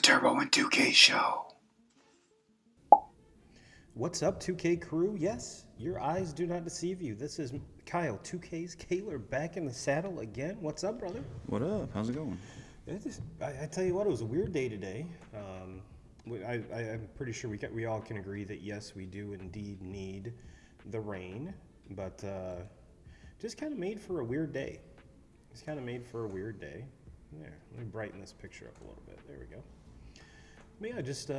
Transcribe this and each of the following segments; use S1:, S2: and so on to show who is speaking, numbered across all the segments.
S1: Turbo and 2K show.
S2: What's up, 2K crew? Yes, your eyes do not deceive you. This is Kyle, 2K's Kaler, back in the saddle again. What's up, brother?
S3: What up? How's it going?
S2: I tell you what, it was a weird day today. I'm pretty sure we all can agree that yes, we do indeed need the rain, but just kind of made for a weird day. It's kind of made for a weird day. There, let me brighten this picture up a little bit. There we go. But yeah, just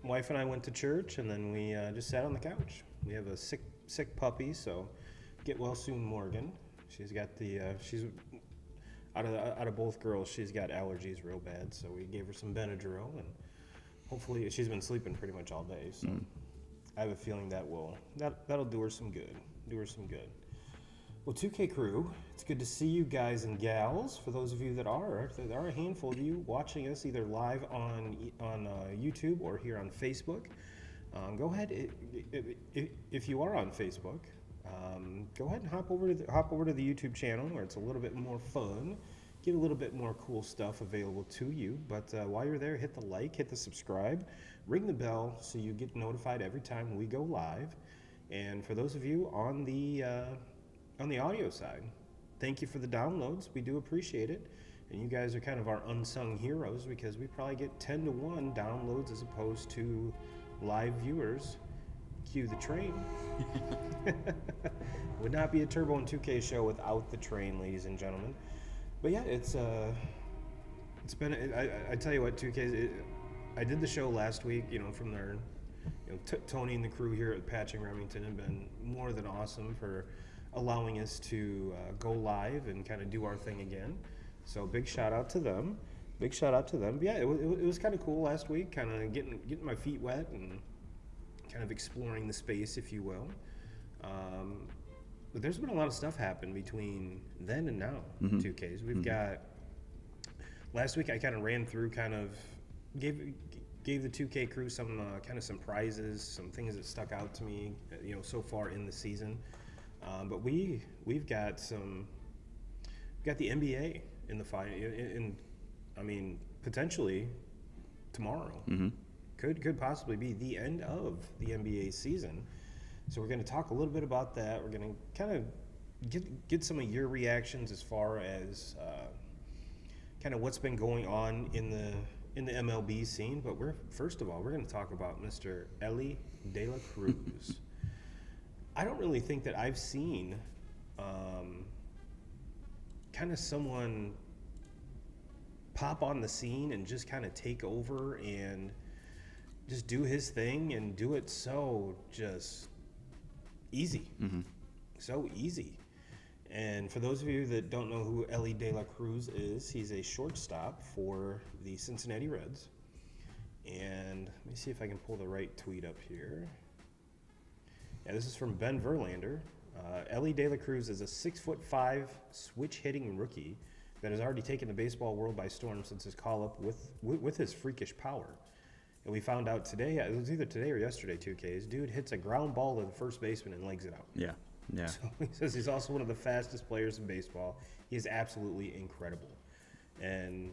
S2: wife and I went to church, and then we just sat on the couch. We have a sick puppy, so get well soon, Morgan. She's got she's out of both girls, she's got allergies real bad, so we gave her some Benadryl, and hopefully she's been sleeping pretty much all day. So I have a feeling that'll do her some good. Well, 2K crew, it's good to see you guys and gals. For those of you that are, there are a handful of you watching us either live on YouTube or here on Facebook. Go ahead, if you are on Facebook, go ahead and hop over to the YouTube channel where it's a little bit more fun, get a little bit more cool stuff available to you. But while you're there, hit the like, hit the subscribe, ring the bell so you get notified every time we go live. And for those of you on the audio side, thank you for the downloads. We do appreciate it. And you guys are kind of our unsung heroes because we probably get 10 to 1 downloads as opposed to live viewers. Cue the train. Would not be a Turbo and 2K show without the train, ladies and gentlemen. But yeah, it's been, I tell you what, 2K, I did the show last week, from their, Tony and the crew here at Patching Remington have been more than awesome for allowing us to go live and kind of do our thing again. So big shout out to them. But yeah, it was kind of cool last week, kind of getting my feet wet and kind of exploring the space, if you will. But there's been a lot of stuff happen between then and now, 2Ks. We've got, last week I kind of ran through, gave the 2K crew some some prizes, some things that stuck out to me, so far in the season. But we've got the NBA in the fight, potentially tomorrow. Could possibly be the end of the NBA season. So we're going to talk a little bit about that. We're going to kind of get some of your reactions as far as kind of what's been going on in the MLB scene. But first of all, we're going to talk about Mr. Elly de la Cruz. I don't really think that I've seen kind of someone pop on the scene and just kind of take over and just do his thing and do it so just easy. So easy. And for those of you that don't know who Elly de la Cruz is, he's a shortstop for the Cincinatti Reds. And let me see if I can pull the right tweet up here. Yeah, this is from Ben Verlander. Elly de la Cruz is a 6'5" switch-hitting rookie that has already taken the baseball world by storm since his call-up with his freakish power. And we found out today, it was either today or yesterday, 2Ks, dude hits a ground ball to the first baseman and legs it out. Yeah. So he says he's also one of the fastest players in baseball. He is absolutely incredible. And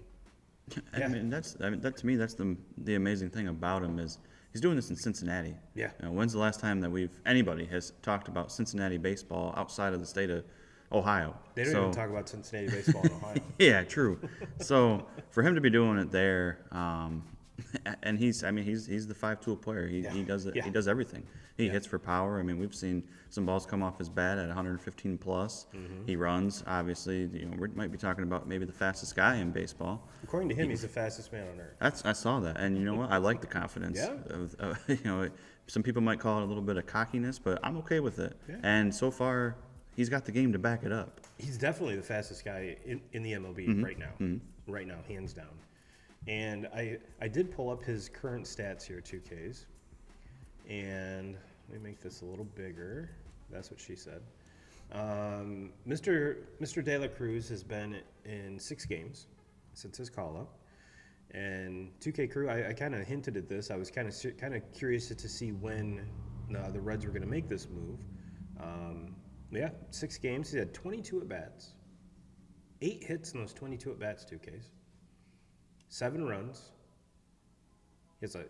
S2: yeah.
S3: That to me, that's the amazing thing about him is he's doing this in Cincinnati.
S2: Yeah.
S3: When's the last time that anybody has talked about Cincinnati baseball outside of the state of Ohio?
S2: They don't even talk about Cincinnati baseball in Ohio.
S3: Yeah, true. So for him to be doing it there, and he's the 5-tool player. He does it. Yeah. He does everything. He hits for power. We've seen some balls come off his bat at 115 plus. He runs. Obviously, we might be talking about maybe the fastest guy in baseball.
S2: According to him, he's the fastest man on earth.
S3: I saw that, and you know what? I like the confidence.
S2: Yeah.
S3: Some people might call it a little bit of cockiness, but I'm okay with it.
S2: Yeah.
S3: And so far, he's got the game to back it up.
S2: He's definitely the fastest guy in the MLB right now. Right now, hands down. And I did pull up his current stats here, 2Ks. And let me make this a little bigger. That's what she said. Mr. De La Cruz has been in 6 games since his call-up. And 2K crew, I kind of hinted at this. I was kind of curious to see when the Reds were going to make this move. 6 games. He had 22 at-bats. 8 hits in those 22 at-bats, 2Ks. 7 runs, He has a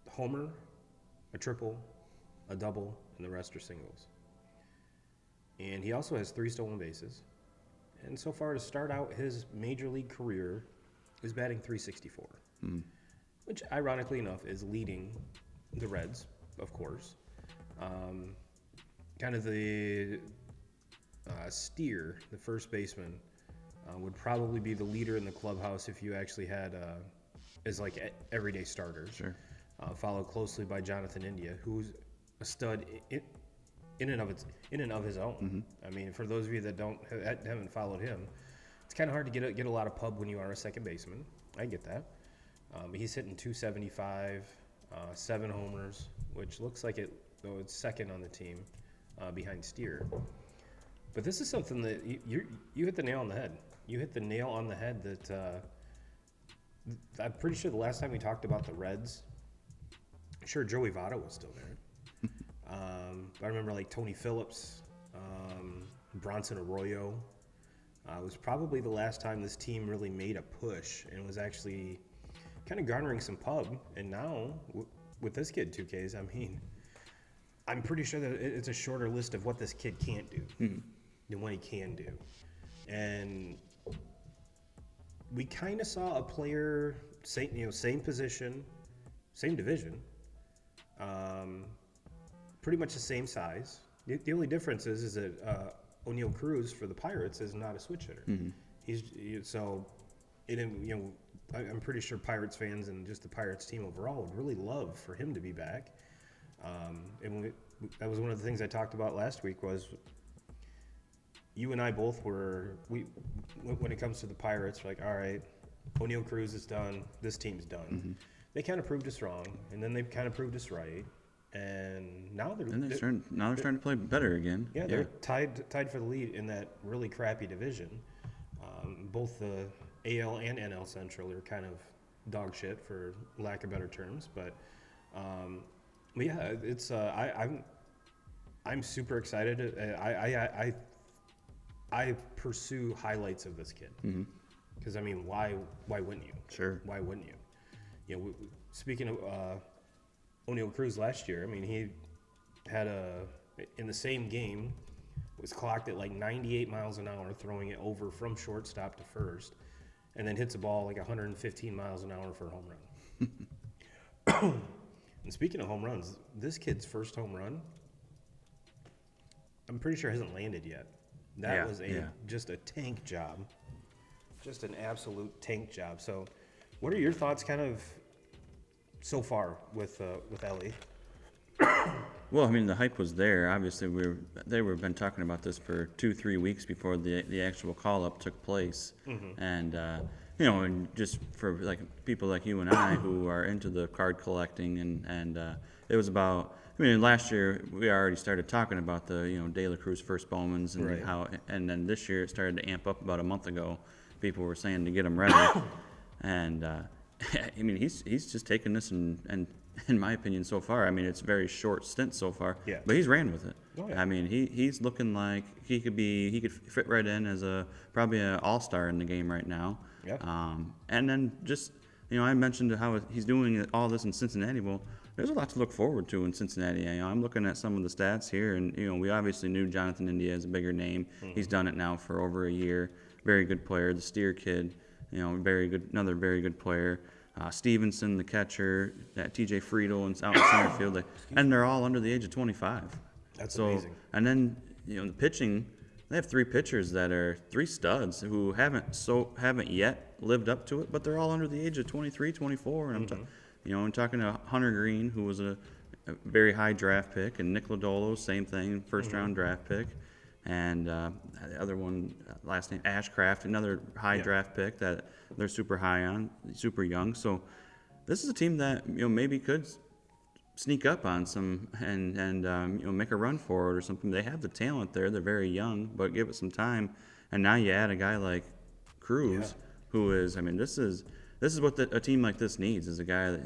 S2: homer, a triple, a double, and the rest are singles. And he also has 3 stolen bases. And so far, to start out his major league career, he's batting .364, which, ironically enough, is leading the Reds, of course. Kind of the Steer, the first baseman, would probably be the leader in the clubhouse if you actually had as like everyday starters.
S3: Sure.
S2: Followed closely by Jonathan India, who's a stud in and of his own. I mean, for those of you that haven't followed him, it's kind of hard to get a lot of pub when you are a second baseman. I get that. He's hitting .275, 7 homers, which looks like though it's second on the team behind Steer. But this is something that you hit the nail on the head. You hit the nail on the head that I'm pretty sure the last time we talked about the Reds, sure, Joey Votto was still there. I remember like Tony Phillips, Bronson Arroyo. It was probably the last time this team really made a push and was actually kind of garnering some pub. And now, with this kid, 2Ks, I mean, I'm pretty sure that it's a shorter list of what this kid can't do than what he can do. And we kind of saw a player, same position, same division, pretty much the same size. The only difference is that O'Neal Cruz for the Pirates is not a switch hitter. I'm pretty sure Pirates fans and just the Pirates team overall would really love for him to be back. That was one of the things I talked about last week was you and I both when it comes to the Pirates, we're like, all right, O'Neal Cruz is done. This team's done. They kind of proved us wrong, and then they kind of proved us right. And now they're starting
S3: to play better again.
S2: Yeah, they're tied for the lead in that really crappy division. Both the AL and NL Central are kind of dog shit, for lack of better terms. But yeah, it's I'm super excited. I pursue highlights of this kid because I mean, why wouldn't you?
S3: Sure.
S2: Why wouldn't you? You know, speaking of O'Neal Cruz last year, I mean, he had in the same game was clocked at like 98 miles an hour, throwing it over from shortstop to first, and then hits a ball like 115 miles an hour for a home run. And speaking of home runs, this kid's first home run, I'm pretty sure hasn't landed yet. That was just a tank job, just an absolute tank job. So, what are your thoughts, kind of, so far with Elly?
S3: Well, I mean, the hype was there. Obviously, they were been talking about this for 2-3 weeks before the actual call up took place, and and just for like people like you and I who are into the card collecting, and it was about. I mean, last year we already started talking about the De La Cruz first Bowmans and how, and then this year it started to amp up about a month ago. People were saying to get him ready, and I mean he's just taken this and in my opinion so far, I mean it's a very short stint so far, but he's ran with it. Oh, yeah. I mean he's looking like he could fit right in as probably an all-star in the game right now. Yeah. And then just I mentioned how he's doing all this in Cincinnati. Well, there's a lot to look forward to in Cincinnati. I'm looking at some of the stats here, and we obviously knew Jonathan India is a bigger name. He's done it now for over a year. Very good player. The Steer kid, another very good player. Stevenson, the catcher, T.J. Friedel, and out in center field, and they're all under the age of 25.
S2: That's amazing. And
S3: then the pitching, they have 3 pitchers that are 3 studs who haven't yet lived up to it, but they're all under the age of 23, 24, and I'm talking to Hunter Green, who was a very high draft pick, and Nick Lodolo, same thing, first-round draft pick. And the other one, last name Ashcraft, another high draft pick that they're super high on, super young. So this is a team that maybe could sneak up on some and make a run for it or something. They have the talent there. They're very young, but give it some time. And now you add a guy like Cruz, who is, I mean, this is what a team like this needs, is a guy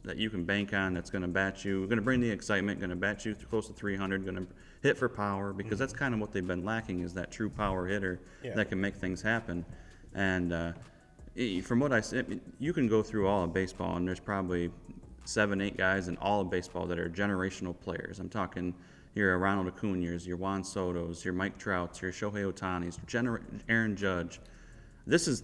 S3: that you can bank on, that's going to bat you, going to bring the excitement, going to bat you close to 300, going to hit for power, because that's kind of what they've been lacking, is that true power hitter that can make things happen. And from what I said, you can go through all of baseball, and there's probably 7, 8 guys in all of baseball that are generational players. I'm talking your Ronald Acuña's, your Juan Soto's, your Mike Trout's, your Shohei Ohtani's, Aaron Judge. This is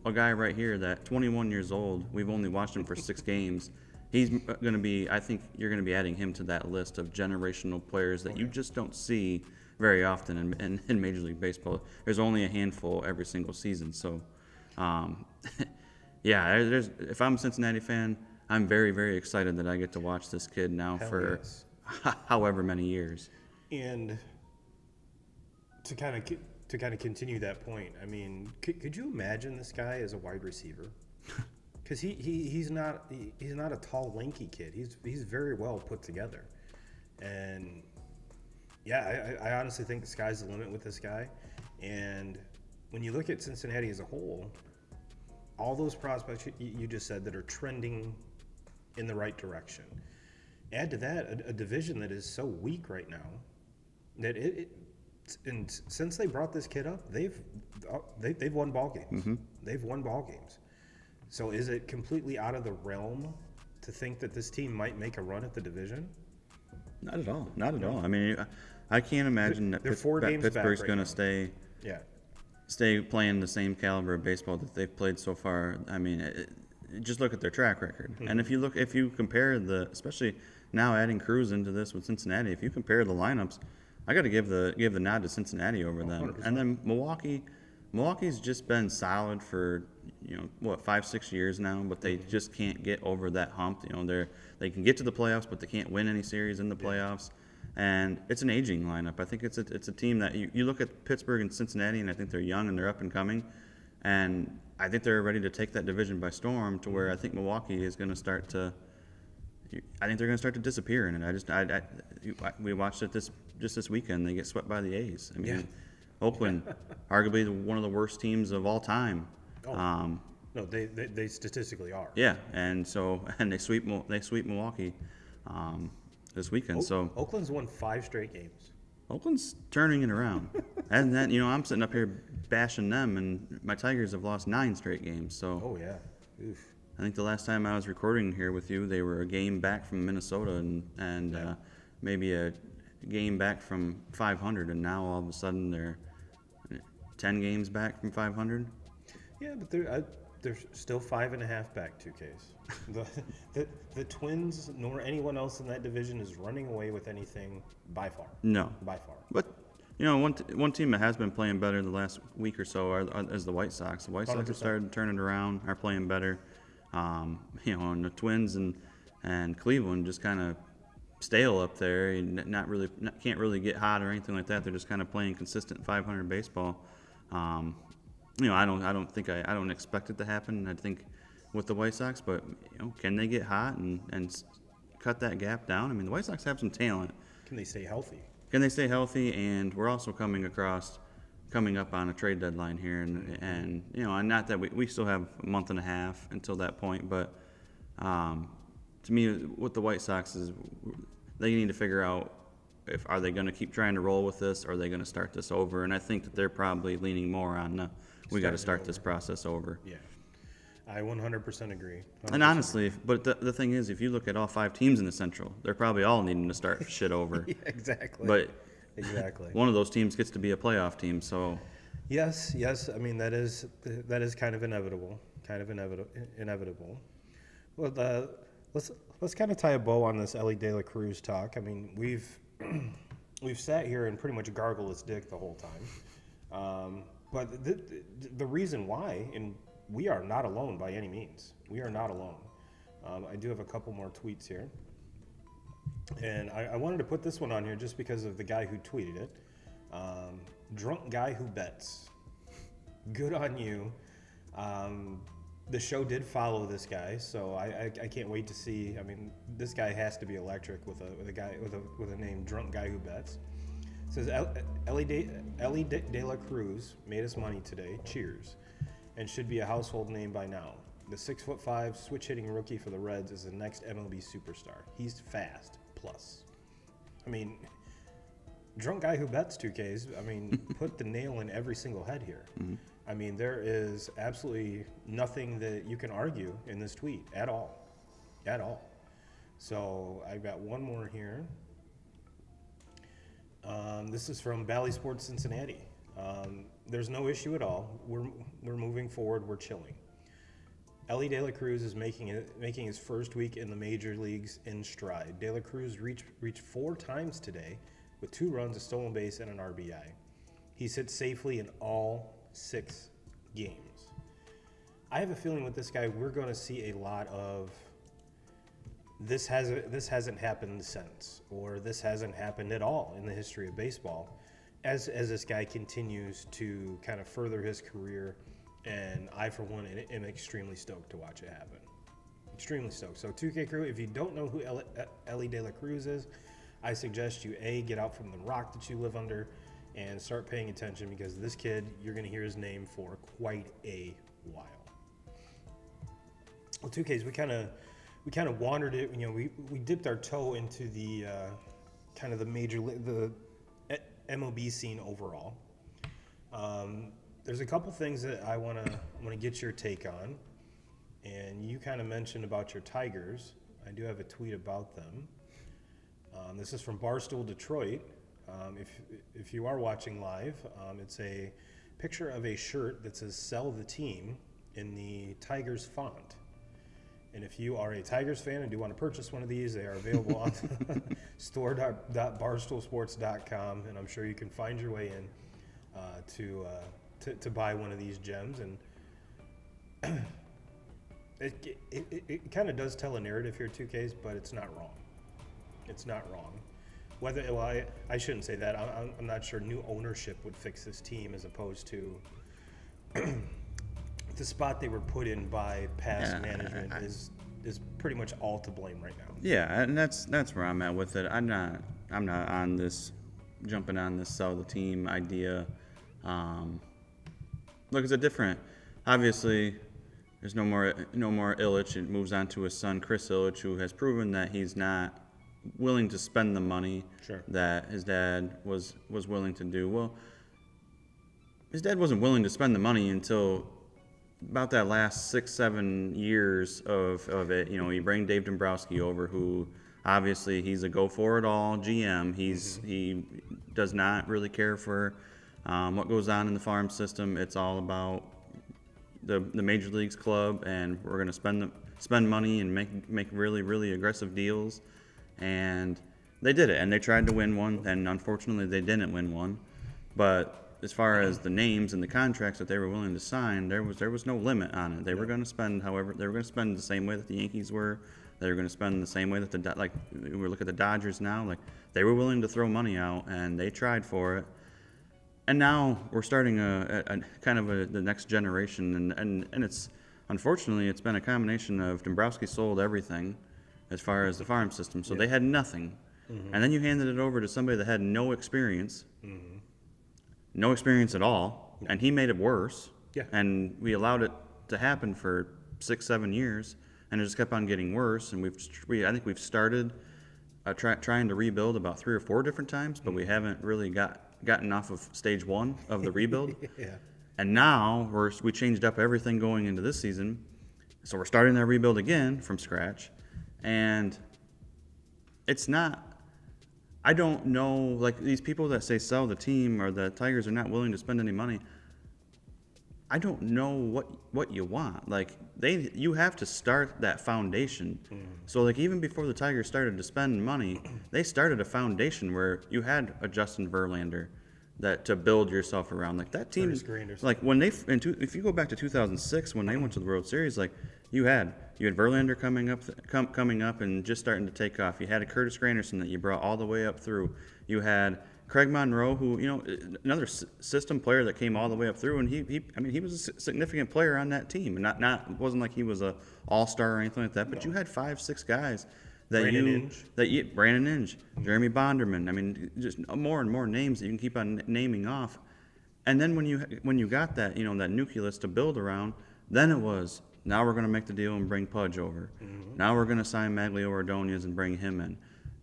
S3: a guy right here that 21 years old. We've only watched him for 6 games. He's going to be. I think you're going to be adding him to that list of generational players that you just don't see very often in Major League Baseball. There's only a handful every single season. So, yeah, if I'm a Cincinnati fan, I'm very, very excited that I get to watch this kid now for however many years.
S2: And to kind of continue that point, I mean, could you imagine this guy as a wide receiver? Because he's not a tall, lanky kid. He's very well put together, and yeah, I honestly think the sky's the limit with this guy. And when you look at Cincinnati as a whole, all those prospects you just said that are trending in the right direction. Add to that a division that is so weak right now that and since they brought this kid up, they've won ball games. Mm-hmm. They've won ball games. So is it completely out of the realm to think that this team might make a run at the division?
S3: Not at all. Not at all. I mean, I can't imagine that Pittsburgh's going to stay playing the same caliber of baseball that they've played so far. I mean, just look at their track record. Mm-hmm. And if you compare especially now adding Cruz into this with Cincinnati, if you compare the lineups, I got to give the nod to Cincinnati over them. 100%. And then Milwaukee's just been solid for 5-6 years now, but they just can't get over that hump. They can get to the playoffs, but they can't win any series in the playoffs. And it's an aging lineup. I think it's a team that you look at Pittsburgh and Cincinnati, and I think they're young and they're up and coming, and I think they're ready to take that division by storm. To where I think Milwaukee is going to start to. I think they're going to start to disappear in it. We watched it this weekend. They get swept by the A's. I mean, Oakland, arguably one of the worst teams of all time.
S2: Oh. No, they statistically are.
S3: Yeah, and they sweep Milwaukee this weekend. So
S2: Oakland's won 5 straight games.
S3: Oakland's turning it around, and then I'm sitting up here bashing them, and my Tigers have lost 9 straight games. So
S2: oh yeah, oof.
S3: I think the last time I was recording here with you, they were a game back from Minnesota, and maybe a game back from 500, and now all of a sudden they're 10 games back from 500.
S2: Yeah, but they're still 5.5 back 2Ks. The Twins nor anyone else in that division is running away with anything by far.
S3: No,
S2: by far.
S3: But one team that has been playing better the last week or so is the White Sox. The White Sox 100%. Have started turning it around, are playing better. And the Twins and Cleveland just kind of stale up there and can't really get hot or anything like that. They're just kind of playing consistent 500 baseball. I don't expect it to happen. I think with the White Sox, but can they get hot and cut that gap down? I mean, the White Sox have some talent.
S2: Can they stay healthy?
S3: And we're also coming up on a trade deadline here, and not that we still have a month and a half until that point, but to me, what the White Sox is, they need to figure out are they going to keep trying to roll with this, or are they going to start this over? And I think that they're probably leaning more on we got to start this process over.
S2: Yeah, I 100% agree. 100%
S3: and honestly, but the thing is, if you look at all 5 teams in the Central, they're probably all needing to start shit over.
S2: Yeah, exactly.
S3: But
S2: exactly,
S3: one of those teams gets to be a playoff team. So
S2: yes. I mean that is kind of inevitable. Well, let's kind of tie a bow on this Elly De La Cruz talk. I mean, we've sat here and pretty much gargled his dick the whole time. But the reason why, and we are not alone by any means. We are not alone. I do have a couple more tweets here. And I wanted to put this one on here just because of the guy who tweeted it. Drunk guy who bets. Good on you. The show did follow this guy, so I can't wait to see. I mean, this guy has to be electric with a name, Drunk Guy Who Bets. It says Elly De La Cruz made us money today. Cheers, and should be a household name by now. The 6'5" switch hitting rookie for the Reds is the next MLB superstar. He's fast. Plus, I mean, Drunk Guy Who Bets 2Ks. I mean, put the nail in every single head here. Mm-hmm. I mean, there is absolutely nothing that you can argue in this tweet at all. So I've got one more here. This is from Bally Sports Cincinnati. There's no issue at all. We're moving forward. We're chilling. Elly De La Cruz is making his first week in the major leagues in stride. De La Cruz reached 4 times today with 2 runs, a stolen base, and an RBI. He sits safely in all 6 games. I have a feeling with this guy, we're going to see a lot of this hasn't happened since, or this hasn't happened at all in the history of baseball, as this guy continues to kind of further his career. And I, for one, am extremely stoked to watch it happen. Extremely stoked. So 2K Crew, if you don't know who Elly De La Cruz is, I suggest you, get out from the rock that you live under and start paying attention, because this kid, you're going to hear his name for quite a while. Well, 2Ks, we kind of wandered it. We dipped our toe into the kind of the MLB scene overall. There's a couple things that I want to get your take on, and you kind of mentioned about your Tigers. I do have a tweet about them. This is from Barstool Detroit. If you are watching live, it's a picture of a shirt that says "Sell the Team" in the Tigers font. And if you are a Tigers fan and do want to purchase one of these, they are available on store.barstoolsports.com, and I'm sure you can find your way in to buy one of these gems. And it kind of does tell a narrative here, 2Ks, but it's not wrong. It's not wrong. I shouldn't say that. I'm not sure new ownership would fix this team, as opposed to the spot they were put in by past management is pretty much all to blame right now.
S3: Yeah, and that's where I'm at with it. I'm not on this, jumping on this sell the team idea. Look, it's a different. Obviously, there's no more Illich. It moves on to his son, Chris Illich, who has proven that he's not willing to spend the money that his dad was willing to do. Well, his dad wasn't willing to spend the money until about that last 6-7 years of it. You bring Dave Dombrowski over, who obviously he's a go-for-it-all GM. He does not really care for what goes on in the farm system. It's all about the major leagues club, and we're going to spend money and make really, really aggressive deals. And they did it, and they tried to win one, and unfortunately they didn't win one. But as far as the names and the contracts that they were willing to sign, there was no limit on it. They were going to spend, however, they were going to spend the same way that the Yankees were. They were going to spend the same way that we look at the Dodgers now. Like, they were willing to throw money out, and they tried for it. And now we're starting a kind of the next generation, and it's unfortunately it's been a combination of Dombrowski sold everything as far as the farm system, so they had nothing, and then you handed it over to somebody that had no experience. No experience at all, and he made it worse. Yeah. And we allowed it to happen for 6-7 years, and it just kept on getting worse. And I think we've started trying to rebuild about 3 or 4 different times, but we haven't really gotten off of stage 1 of the rebuild. Yeah. And now we changed up everything going into this season, so we're starting that rebuild again from scratch, and it's not. I don't know, like, these people that say sell the team or the Tigers are not willing to spend any money. I don't know what you want. Like, you have to start that foundation. So, like, even before the Tigers started to spend money, they started a foundation where you had a Justin Verlander to build yourself around. Like, that team, like, when if you go back to 2006 when they went to the World Series, like, you had Verlander coming up and just starting to take off. You had a Curtis Granderson that you brought all the way up through. You had Craig Monroe, who, another system player that came all the way up through, and he was a significant player on that team. And it wasn't like he was a all-star or anything like that, but you had 5-6 guys Brandon Inge, Jeremy Bonderman. I mean, just more and more names that you can keep on naming off. And then when you got that, that nucleus to build around, then it was, now we're going to make the deal and bring Pudge over. Now we're going to sign Maglio Ordonez and bring him in.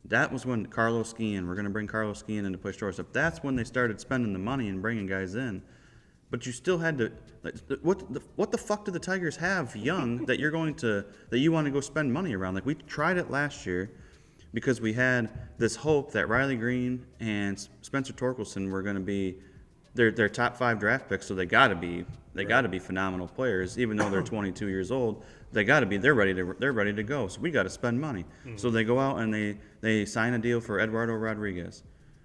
S3: That was when we're going to bring Carlos Guillen in to play shortstop. That's when they started spending the money and bringing guys in. but you still had to. Like, what the fuck do the Tigers have young that you want to go spend money around? Like we tried it last year because we had this hope that Riley Green and Spencer Torkelson were going to be their top 5 draft picks, so they got to be phenomenal players, even though they're 22 years old. They're ready to go. So we got to spend money. Mm-hmm. So they go out and they sign a deal for Eduardo Rodriguez,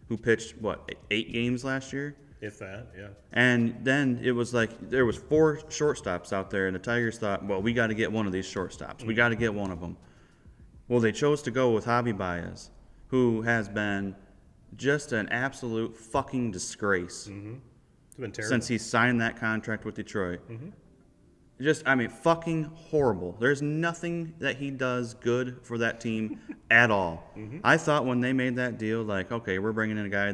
S3: who pitched 8 games last year.
S2: If that, yeah. And
S3: then it was like there was 4 shortstops out there, and the Tigers thought, well, we got to get one of these shortstops. Mm-hmm. We got to get one of them. Well, they chose to go with Javi Baez, who has been just an absolute fucking disgrace.
S2: Mm-hmm. It's been terrible
S3: since he signed that contract with Detroit. Mm-hmm. Fucking horrible. There's nothing that he does good for that team at all. Mm-hmm. I thought when they made that deal, like, okay, we're bringing in a guy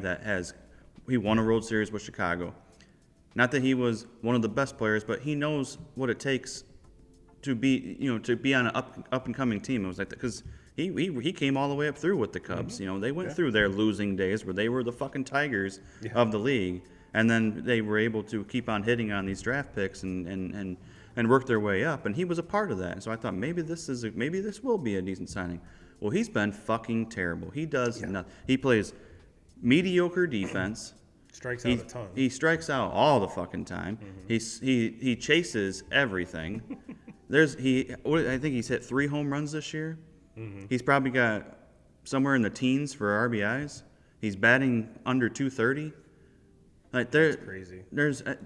S3: he won a World Series with Chicago. Not that he was one of the best players, but he knows what it takes to be on an up and coming team. It was like that because he came all the way up through with the Cubs. Mm-hmm. They went through their losing days where they were the fucking Tigers of the league, and then they were able to keep on hitting on these draft picks and work their way up. And he was a part of that. So I thought maybe this will be a decent signing. Well, he's been fucking terrible. He does nothing. He plays mediocre defense.
S2: Strikes out a ton.
S3: He strikes out all the fucking time. Mm-hmm. He chases everything. I think he's hit 3 home runs this year. Mm-hmm. He's probably got somewhere in the teens for RBIs. He's batting under 230.
S2: That's crazy.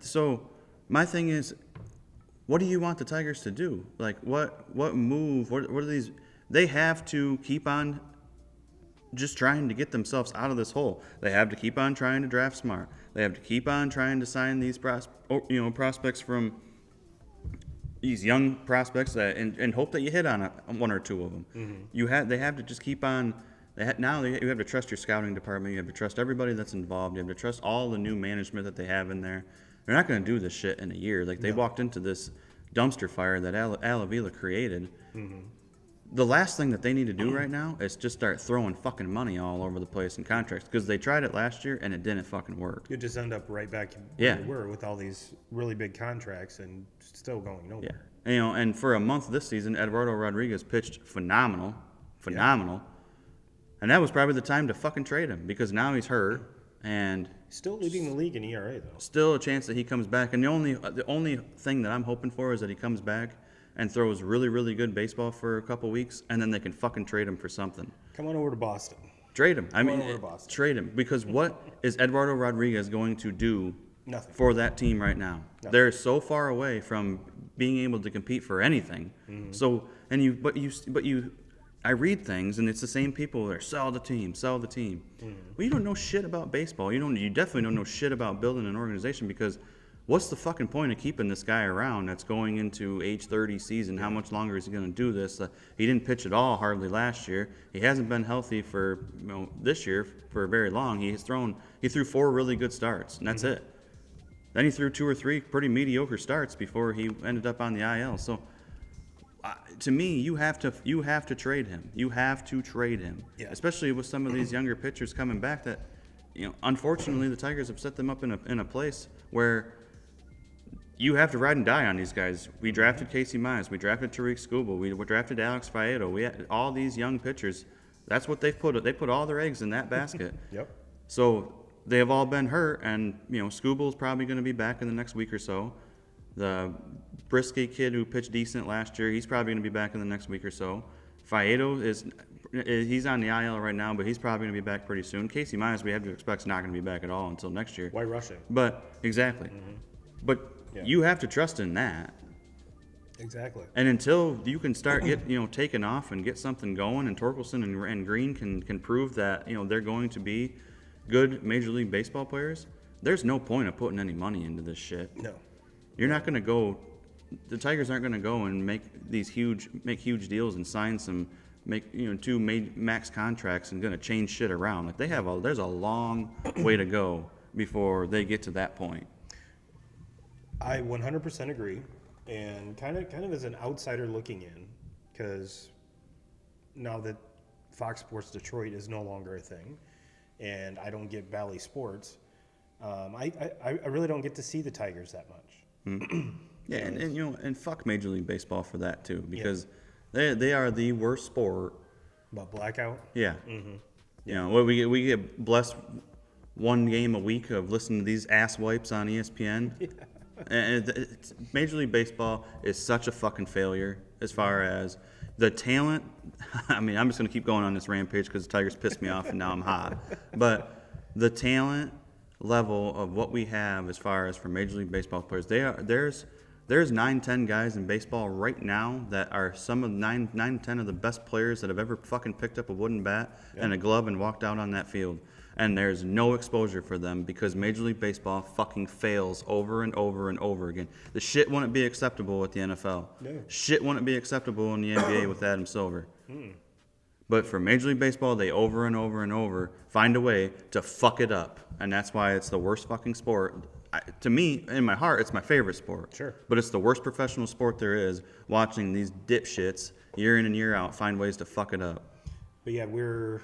S3: So my thing is, what do you want the Tigers to do? Like what move? What are these? They have to keep on just trying to get themselves out of this hole. They have to keep on trying to draft smart. They have to keep on trying to sign these prospects from these young prospects and hope that you hit on 1 or 2 of them. Mm-hmm. They have to just keep on. You have to trust your scouting department. You have to trust everybody that's involved. You have to trust all the new management that they have in there. They're not going to do this shit in a year. Like they walked into this dumpster fire that Avila created. Mm-hmm. The last thing that they need to do right now is just start throwing fucking money all over the place in contracts because they tried it last year and it didn't fucking work.
S2: You just end up right back where you were with all these really big contracts and still going nowhere.
S3: Yeah. And for a month this season, Eduardo Rodriguez pitched phenomenal. Yeah. And that was probably the time to fucking trade him because now he's hurt and
S2: still leading the league in ERA though.
S3: Still a chance that he comes back. And the only thing that I'm hoping for is that he comes back and throws really, really good baseball for a couple weeks, and then they can fucking trade him for something.
S2: Come on over to Boston.
S3: Trade him. Trade him. Because what is Eduardo Rodriguez going to do
S2: Nothing.
S3: For that team right now?
S2: Nothing.
S3: They're so far away from being able to compete for anything. Mm-hmm. So, I read things, and it's the same people that are sell the team. Mm-hmm. Well, you don't know shit about baseball. You definitely don't know shit about building an organization because what's the fucking point of keeping this guy around that's going into age 30 season? How much longer is he going to do this? He didn't pitch at all hardly last year. He hasn't been healthy for this year for very long. He threw 4 really good starts, and that's it. Then he threw 2 or 3 pretty mediocre starts before he ended up on the IL. So to me, you have to trade him. You have to trade him, especially with some of these younger pitchers coming back. That unfortunately, the Tigers have set them up in a place where you have to ride and die on these guys. We drafted Casey Mize. We drafted Tariq Skubal. We drafted Alex Faedo. We had all these young pitchers. That's what they put all their eggs in that basket.
S2: Yep.
S3: So they have all been hurt, and Skubal's probably going to be back in the next week or so. The Brisket kid who pitched decent last year, he's probably going to be back in the next week or so. Faedo he's on the IL right now, but he's probably going to be back pretty soon. Casey Mize, we have to expect, is not going to be back at all until next year.
S2: Why rush him?
S3: But exactly. Mm-hmm. But you have to trust in that.
S2: Exactly.
S3: And until you can start taking off and get something going, and Torkelson and Green can prove that they're going to be good Major League Baseball players, there's no point of putting any money into this shit.
S2: No.
S3: You're not going to go. The Tigers aren't going to go and make huge deals and sign make 2 max contracts and going to change shit around. Like there's a long way to go before they get to that point.
S2: I 100% agree, and kind of as an outsider looking in, because now that Fox Sports Detroit is no longer a thing, and I don't get Bally Sports, I really don't get to see the Tigers that much.
S3: Yeah, and you know, and fuck Major League Baseball for that too, because they are the worst sport.
S2: About blackout?
S3: Yeah. Mm-hmm. You know, we get blessed one game a week of listening to these ass wipes on ESPN. Yeah. And Major League Baseball is such a fucking failure as far as the talent. I mean, I'm just going to keep going on this rampage because the Tigers pissed me off and now I'm hot. But the talent level of what we have as far as for Major League Baseball players, there's 9-10 guys in baseball right now that are some of 9-10 of the best players that have ever fucking picked up a wooden bat and a glove and walked out on that field. And there's no exposure for them because Major League Baseball fucking fails over and over and over again. The shit wouldn't be acceptable with the NFL. No. Shit wouldn't be acceptable in the NBA with Adam Silver. But for Major League Baseball, they over and over and over find a way to fuck it up. And that's why it's the worst fucking sport. To me, in my heart, it's my favorite sport.
S2: Sure.
S3: But it's the worst professional sport there is, watching these dipshits year in and year out find ways to fuck it up.
S2: But yeah, we're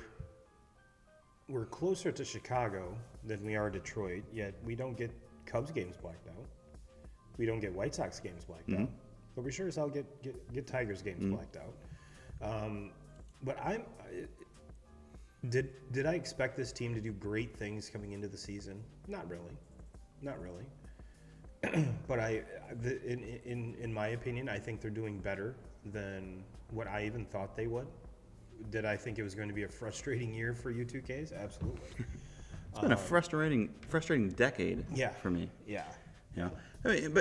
S2: closer to Chicago than we are Detroit, yet we don't get Cubs games blacked out. We don't get White Sox games blacked out. But we sure as hell get Tigers games blacked out. But did I expect this team to do great things coming into the season? Not really. But in my opinion, I think they're doing better than what I even thought they would. Did I think it was going to be a frustrating year for U2Ks? Absolutely.
S3: It's been a frustrating decade for me.
S2: Yeah.
S3: Yeah. I mean,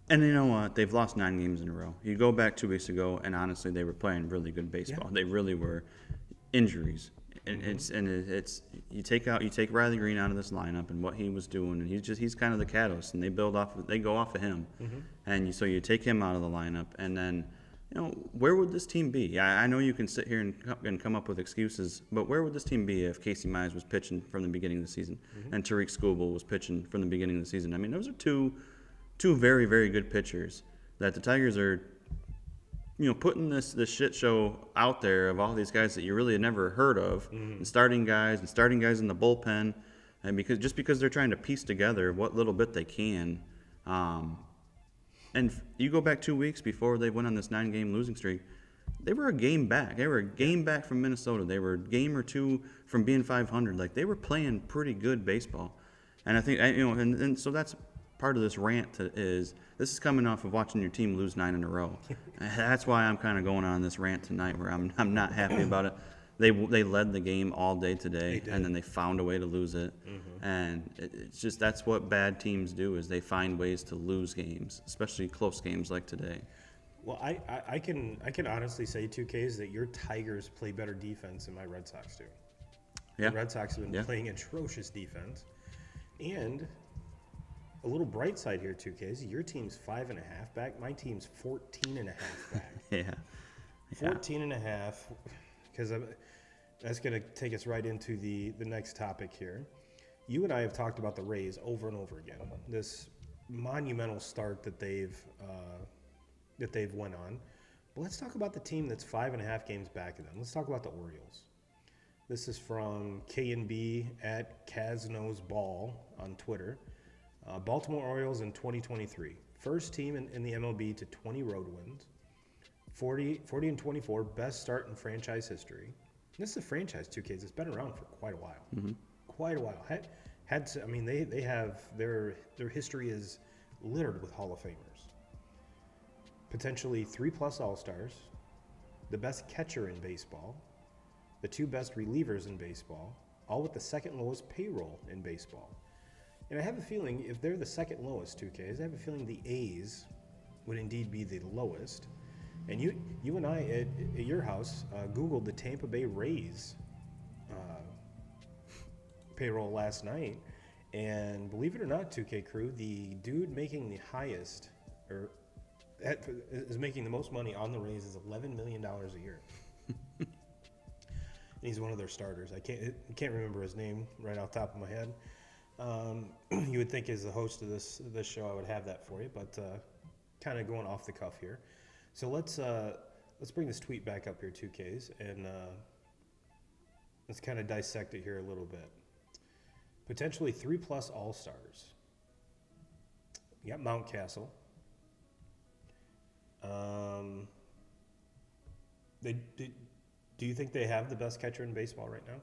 S3: and you know what? They've lost 9 games in a row. You go back 2 weeks ago, and honestly, they were playing really good baseball. Yeah. They really were. Injuries. And it's you take Riley Green out of this lineup and what he was doing, and he's kind of the catalyst, and they go off of him, and so you take him out of the lineup, and then, you know, where would this team be? I know you can sit here and come up with excuses, but where would this team be if Casey Mize was pitching from the beginning of the season and Tariq Skubal was pitching from the beginning of the season? I mean, those are two very, very good pitchers that the Tigers are, you know, putting this shit show out there of all these guys that you really had never heard of, and starting guys in the bullpen, and because they're trying to piece together what little bit they can. And you go back 2 weeks before they went on this 9-game losing streak, they were a game back. They were a game back from Minnesota. They were a game or two from being 500. Like, they were playing pretty good baseball. And I think, you know, and so that's part of this rant this is coming off of watching your team lose 9 in a row. That's why I'm kind of going on this rant tonight, where I'm not happy about it. They led the game all day today, and then they found a way to lose it. And it's just, that's what bad teams do, is they find ways to lose games, especially close games like today.
S2: Well, I can honestly say, 2Ks, that your Tigers play better defense than my Red Sox do.
S3: Yeah.
S2: The Red Sox have been playing atrocious defense. And a little bright side here, 2Ks, your team's 5.5 back. My team's 14.5 back.
S3: Yeah.
S2: 14.5, because that's going to take us right into the next topic here. You and I have talked about the Rays over and over again. This monumental start that they've went on. But let's talk about the team that's 5.5 games back of them. Let's talk about the Orioles. This is from K&B at Casnos Ball on Twitter. Baltimore Orioles in 2023. First team in the MLB to 20 road wins. 40-24, best start in franchise history. This is a franchise, 2Ks. It's been around for quite a while. Quite a while. They have their history is littered with Hall of Famers. Potentially 3+ All-Stars, the best catcher in baseball, the 2 best relievers in baseball, all with the second lowest payroll in baseball. And I have a feeling if they're the second lowest, 2Ks, I have a feeling the A's would indeed be the lowest. And you and I at your house Googled the Tampa Bay Rays payroll last night, and believe it or not, 2K crew, the dude making the highest is making the most money on the Rays is $11 million a year. And he's one of their starters. I can't remember his name right off the top of my head. You would think as the host of this show I would have that for you, but kind of going off the cuff here. So let's bring this tweet back up here, 2Ks, and let's kind of dissect it here a little bit. potentially 3+ All-Stars. You got Mountcastle. Do you think they have the best catcher in baseball right now?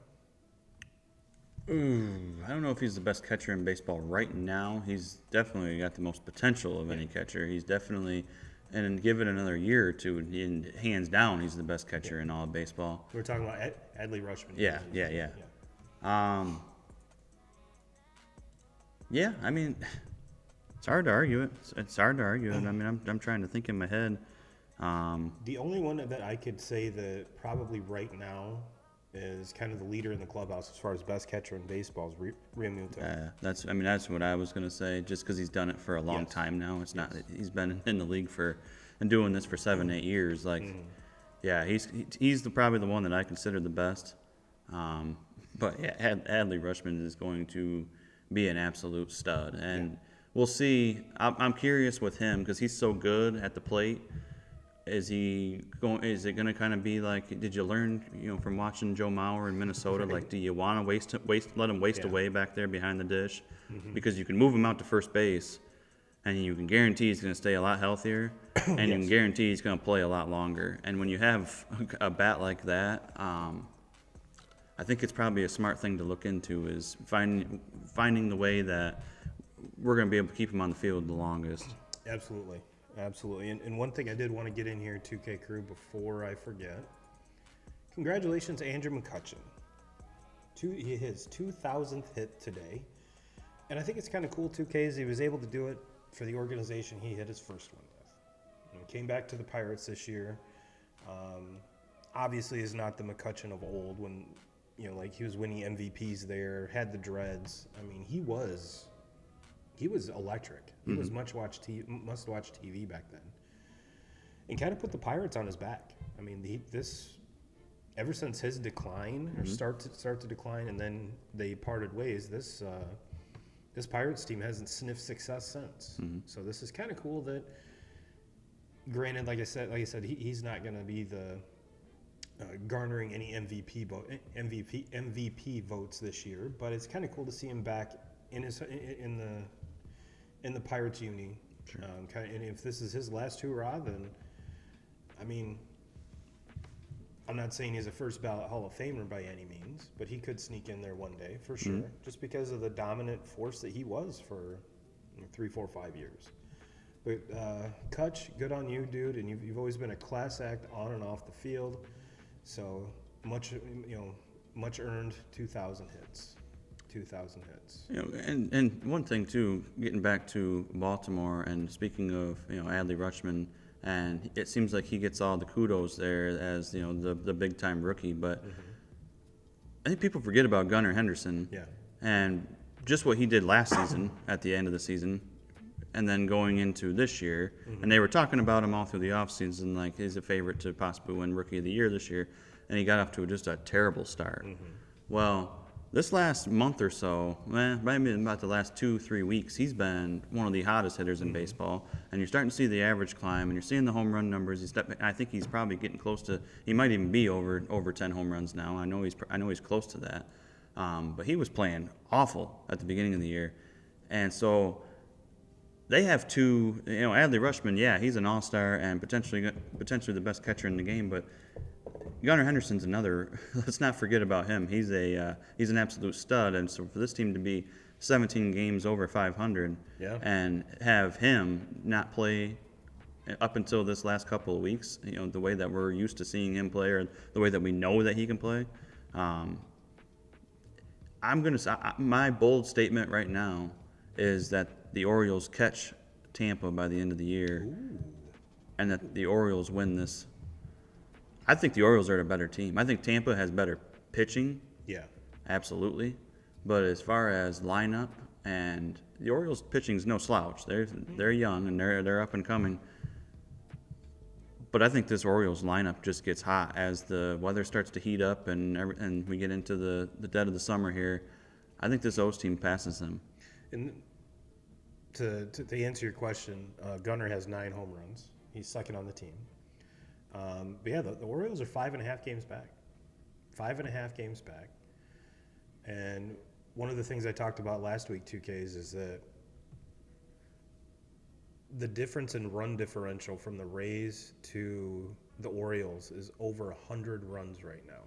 S3: I don't know if he's the best catcher in baseball right now. He's definitely got the most potential of any catcher. He's definitely, and give it another year or two, and hands down, he's the best catcher in all of baseball.
S2: We're talking about Adley Rutschman.
S3: Yeah, I mean, it's hard to argue it. It's hard to argue it. I mean, I'm trying to think in my head.
S2: The only one that I could say that probably right now is kind of the leader in the clubhouse as far as best catcher in baseball is Realmuto.
S3: That's what I was gonna say. Just because he's done it for a long time now, it's not. He's been in the league and doing this for 7-8 years. Like, yeah, he's probably the one that I consider the best. But yeah, Adley Rutschman is going to be an absolute stud, and we'll see. I'm curious with him because he's so good at the plate. Is it going to kind of be like? Did you learn, from watching Joe Mauer in Minnesota? Like, do you want to let him waste away back there behind the dish? Because you can move him out to first base, and you can guarantee he's going to stay a lot healthier, and you can guarantee he's going to play a lot longer. And when you have a bat like that, I think it's probably a smart thing to look into is finding the way that we're going to be able to keep him on the field the longest.
S2: Absolutely. And one thing I did want to get in here, 2K crew, before I forget. Congratulations, Andrew McCutchen. His 2,000th hit today. And I think it's kind of cool, 2K, he was able to do it for the organization he hit his first one with. Came back to the Pirates this year. Obviously is not the McCutchen of old when, like he was winning MVPs there, had the dreads. I mean, he was electric. He was must-watch TV back then, and kind of put the Pirates on his back. I mean, ever since his decline or start to decline, and then they parted ways. This Pirates team hasn't sniffed success since. So this is kind of cool. That, granted, like I said, he's not going to be the garnering any MVP votes this year, but it's kind of cool to see him back in the Pirates uni. Sure. And if this is his last hurrah, then, I mean, I'm not saying he's a first ballot Hall of Famer by any means, but he could sneak in there one day for sure, just because of the dominant force that he was for 3, 4, 5 years. But Kutch, good on you, dude, and you've always been a class act on and off the field. So much earned 2,000 hits. 2,000 hits.
S3: And one thing too, getting back to Baltimore and speaking of Adley Rutschman, and it seems like he gets all the kudos there as the big time rookie, but I think people forget about Gunnar Henderson. Yeah. And just what he did last season at the end of the season, and then going into this year, and they were talking about him all through the offseason, like he's a favorite to possibly win Rookie of the Year this year, and he got off to just a terrible start. Well, this last month or so, maybe about the last 2-3 weeks, he's been one of the hottest hitters in baseball, and you're starting to see the average climb, and you're seeing the home run numbers. I think he's probably getting close to. He might even be over 10 home runs now. I know he's close to that, but he was playing awful at the beginning of the year, and so they have two. Adley Rutschman, he's an all-star and potentially the best catcher in the game, but Gunnar Henderson's another. Let's not forget about him. He's an absolute stud, and so for this team to be 17 games over 500 and have him not play up until this last couple of weeks, the way that we're used to seeing him play, or the way that we know that he can play. My bold statement right now is that the Orioles catch Tampa by the end of the year. Ooh. And that the Orioles win this. I think the Orioles are a better team. I think Tampa has better pitching. Yeah. Absolutely. But as far as lineup, and the Orioles pitching is no slouch. They're young and they're up and coming. But I think this Orioles lineup just gets hot as the weather starts to heat up and we get into the dead of the summer here. I think this O's team passes them.
S2: And to answer your question, Gunnar has 9 home runs. He's second on the team. But the Orioles are 5.5 games back. 5.5 games back. And one of the things I talked about last week, 2Ks, is that the difference in run differential from the Rays to the Orioles is over 100 runs right now.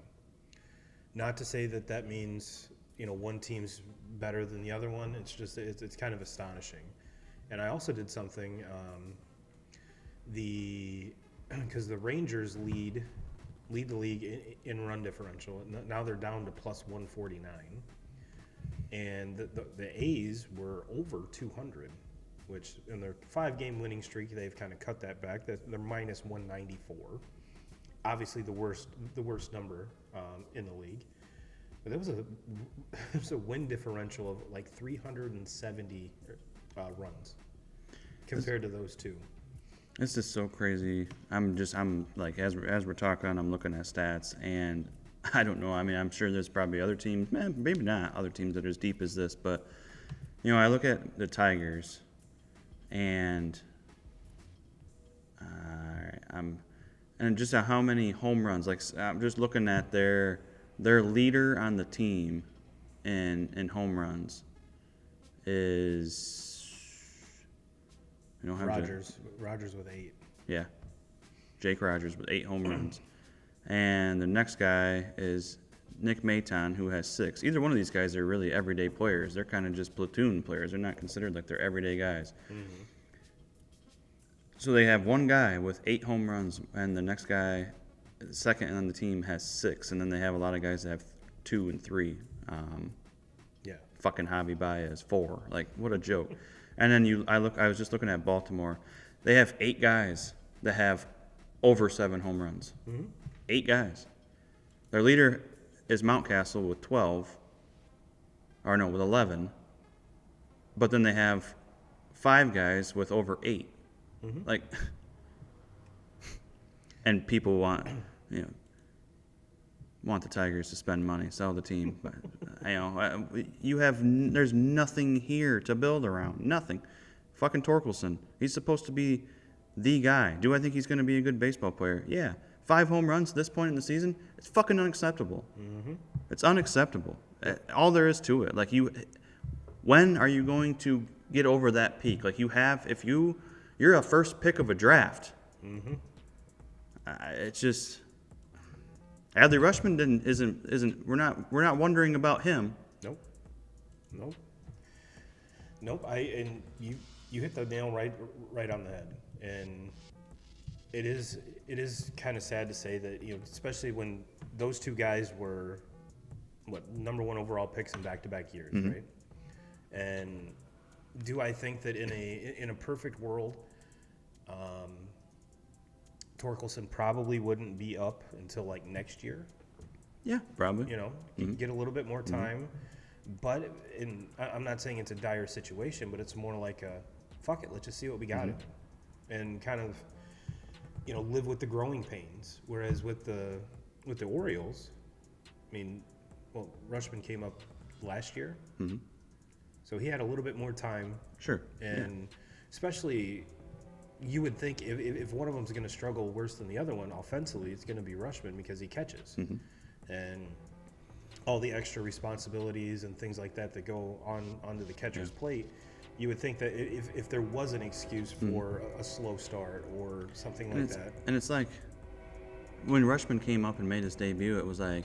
S2: Not to say that that means, one team's better than the other one. It's just, it's kind of astonishing. And I also did something, because the Rangers lead the league in run differential. Now they're down to plus 149. And the A's were over 200, which in their 5-game winning streak, they've kind of cut that back. They're minus 194. Obviously the worst number in the league. But there was a win differential of like 370 runs compared to those two.
S3: It's just so crazy. I'm like, as we're talking, I'm looking at stats, and I don't know. I mean, I'm sure there's probably other teams, maybe not other teams that are as deep as this, but I look at the Tigers, and and just how many home runs. Like, I'm just looking at their leader on the team in home runs is.
S2: Rogers with 8.
S3: Yeah. Jake Rogers with 8 home runs. And the next guy is Nick Maton, who has 6. Either one of these guys are really everyday players. They're kind of just platoon players. They're not considered like they're everyday guys. Mm-hmm. So they have one guy with 8 home runs, and the next guy, second on the team, has 6. And then they have a lot of guys that have 2 and 3. Fucking Javi Baez, 4. Like, what a joke. And then I was just looking at Baltimore. They have 8 guys that have over 7 home runs. Mm-hmm. 8 guys. Their leader is Mountcastle with 12. Or no, with 11. But then they have 5 guys with over 8. Mm-hmm. Like, and people want the Tigers to spend money, sell the team, but there's nothing here to build around. Nothing. Fucking Torkelson. He's supposed to be the guy. Do I think he's going to be a good baseball player? Yeah. 5 home runs at this point in the season. It's fucking unacceptable. Mm-hmm. It's unacceptable. All there is to it. Like, when are you going to get over that peak? Like, if you're a first pick of a draft. Mm-hmm. It's just. Adley Rutschman isn't. We're not wondering about him.
S2: Nope. And you hit the nail right on the head. And it is kind of sad to say that, especially when those 2 guys were number 1 overall picks in back-to-back years, mm-hmm. right? And do I think that in a perfect world, Torkelson probably wouldn't be up until like next year?
S3: Yeah, probably.
S2: Mm-hmm. Get a little bit more time. Mm-hmm. But I'm not saying it's a dire situation, but it's more like a fuck it, let's just see what we got, mm-hmm. And kind of live with the growing pains. Whereas with the Orioles, I mean, Rutschman came up last year, mm-hmm. so he had a little bit more time.
S3: Sure.
S2: And especially, you would think if one of them's going to struggle worse than the other one offensively, it's going to be Rutschman because he catches. Mm-hmm. And all the extra responsibilities and things like that go onto the catcher's plate, you would think that if there was an excuse for a slow start or something like that.
S3: And it's like, when Rutschman came up and made his debut, it was like,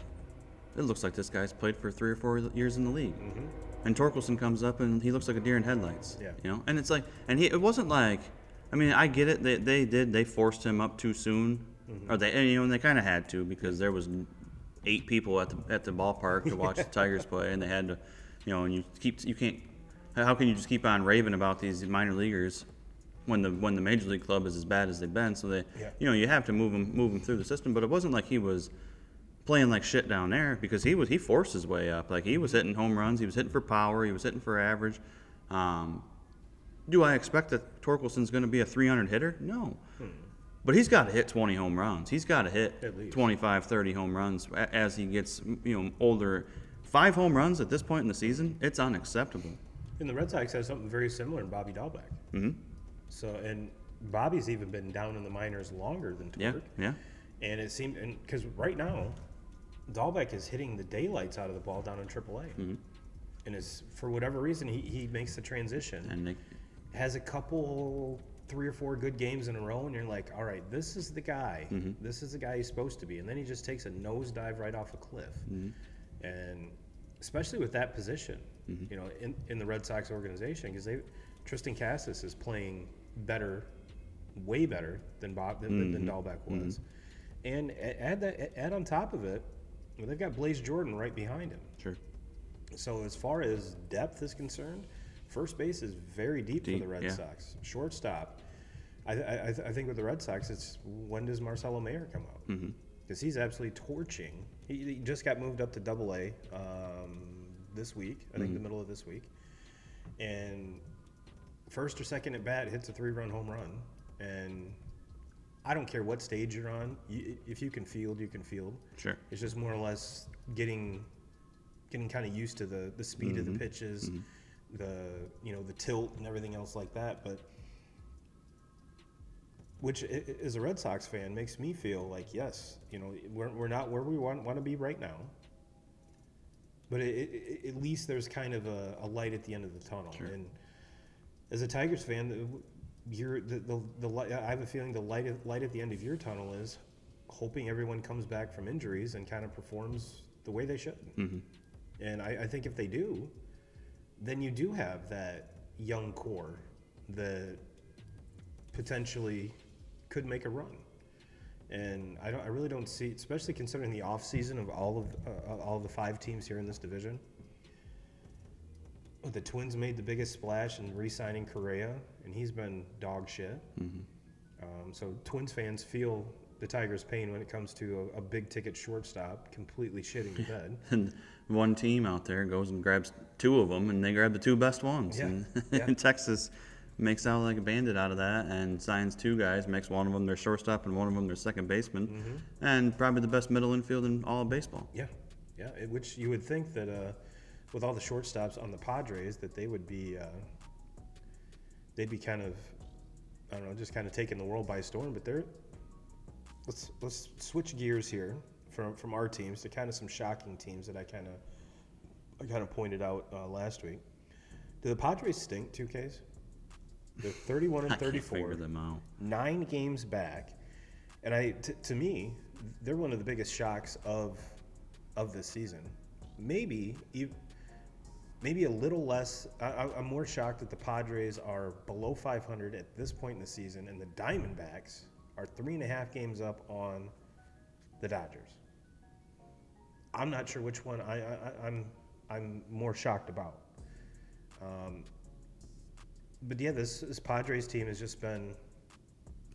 S3: it looks like this guy's played for 3 or 4 years in the league. Mm-hmm. And Torkelson comes up and he looks like a deer in headlights. Yeah. And it's like, and it wasn't like, I mean, I get it. They forced him up too soon, mm-hmm. or and they kind of had to, because there was 8 people at the ballpark to watch the Tigers play, and they had to, and you can't. How can you just keep on raving about these minor leaguers when the major league club is as bad as they've been? So they, you have to move them through the system. But it wasn't like he was playing like shit down there, because he forced his way up. Like, he was hitting home runs, he was hitting for power, he was hitting for average. Do I expect that Torkelson's going to be a 300 hitter? No. But he's got to hit 20 home runs. He's got to hit 25, 30 home runs as he gets older. 5 home runs at this point in the season, it's unacceptable.
S2: And the Red Sox have something very similar in Bobby Dahlbeck. Mm-hmm. So, and Bobby's even been down in the minors longer than Tork.
S3: Yeah.
S2: And it seemed, because right now, Dahlbeck is hitting the daylights out of the ball down in AAA. Mm-hmm. and is for whatever reason he makes the transition
S3: And
S2: has a couple 3 or 4 good games in a row, and you're like, all right, this is the guy. This is the guy he's supposed to be. And then he just takes a nosedive right off a cliff. And especially with that position, you know, in the Red Sox organization, because Tristan Cassis is playing better, way better than Dahlbeck was. And add on top of it, well, they've got Blaze Jordan right behind him.
S3: Sure.
S2: So as far as depth is concerned, first base is very deep for the Red Sox. Shortstop, I think with the Red Sox, it's when does Marcelo Mayer come out? Because he's absolutely torching. He just got moved up to Double-A this week, I think the middle of this week. And first or second at bat, hits a 3-run home run. And I don't care what stage you're on. If you can field, you can field.
S3: Sure.
S2: It's just more or less getting kind of used to the speed of the pitches, the tilt and everything else like that. But which, as a Red Sox fan, makes me feel like, yes, you know, we're not where we want to be right now. But at least there's kind of a light at the end of the tunnel.
S3: Sure.
S2: And as a Tigers fan, I have a feeling the light at the end of your tunnel is hoping everyone comes back from injuries and kind of performs the way they should. And I think if they do, then you do have that young core that potentially could make a run. And I really don't see, especially considering the off season of all of the 5 teams here in this division. The Twins made the biggest splash in re-signing Correa, and he's been dog shit. So Twins fans feel the Tigers' pain when it comes to a big-ticket shortstop completely shitting the bed.
S3: And one team out there goes and grabs 2 of them, and they grab the 2 best ones. And Texas makes out like a bandit out of that and signs 2 guys, makes one of them their shortstop and one of them their second baseman, and probably the best middle infield in all of baseball.
S2: Which you would think that with all the shortstops on the Padres, that they would be they'd be kind of, I don't know, just kind of taking the world by storm. But let's switch gears here from our teams to kind of some shocking teams that I kind of pointed out last week. Do the Padres stink, 2Ks? They're 31 and 34. I can't
S3: figure them out.
S2: 9 games back, and to me, they're one of the biggest shocks of this season. Maybe a little less. I'm more shocked that the Padres are below 500 at this point in the season, and the Diamondbacks are 3.5 games up on the Dodgers. I'm not sure which one I'm more shocked about. But yeah, this Padres team has just been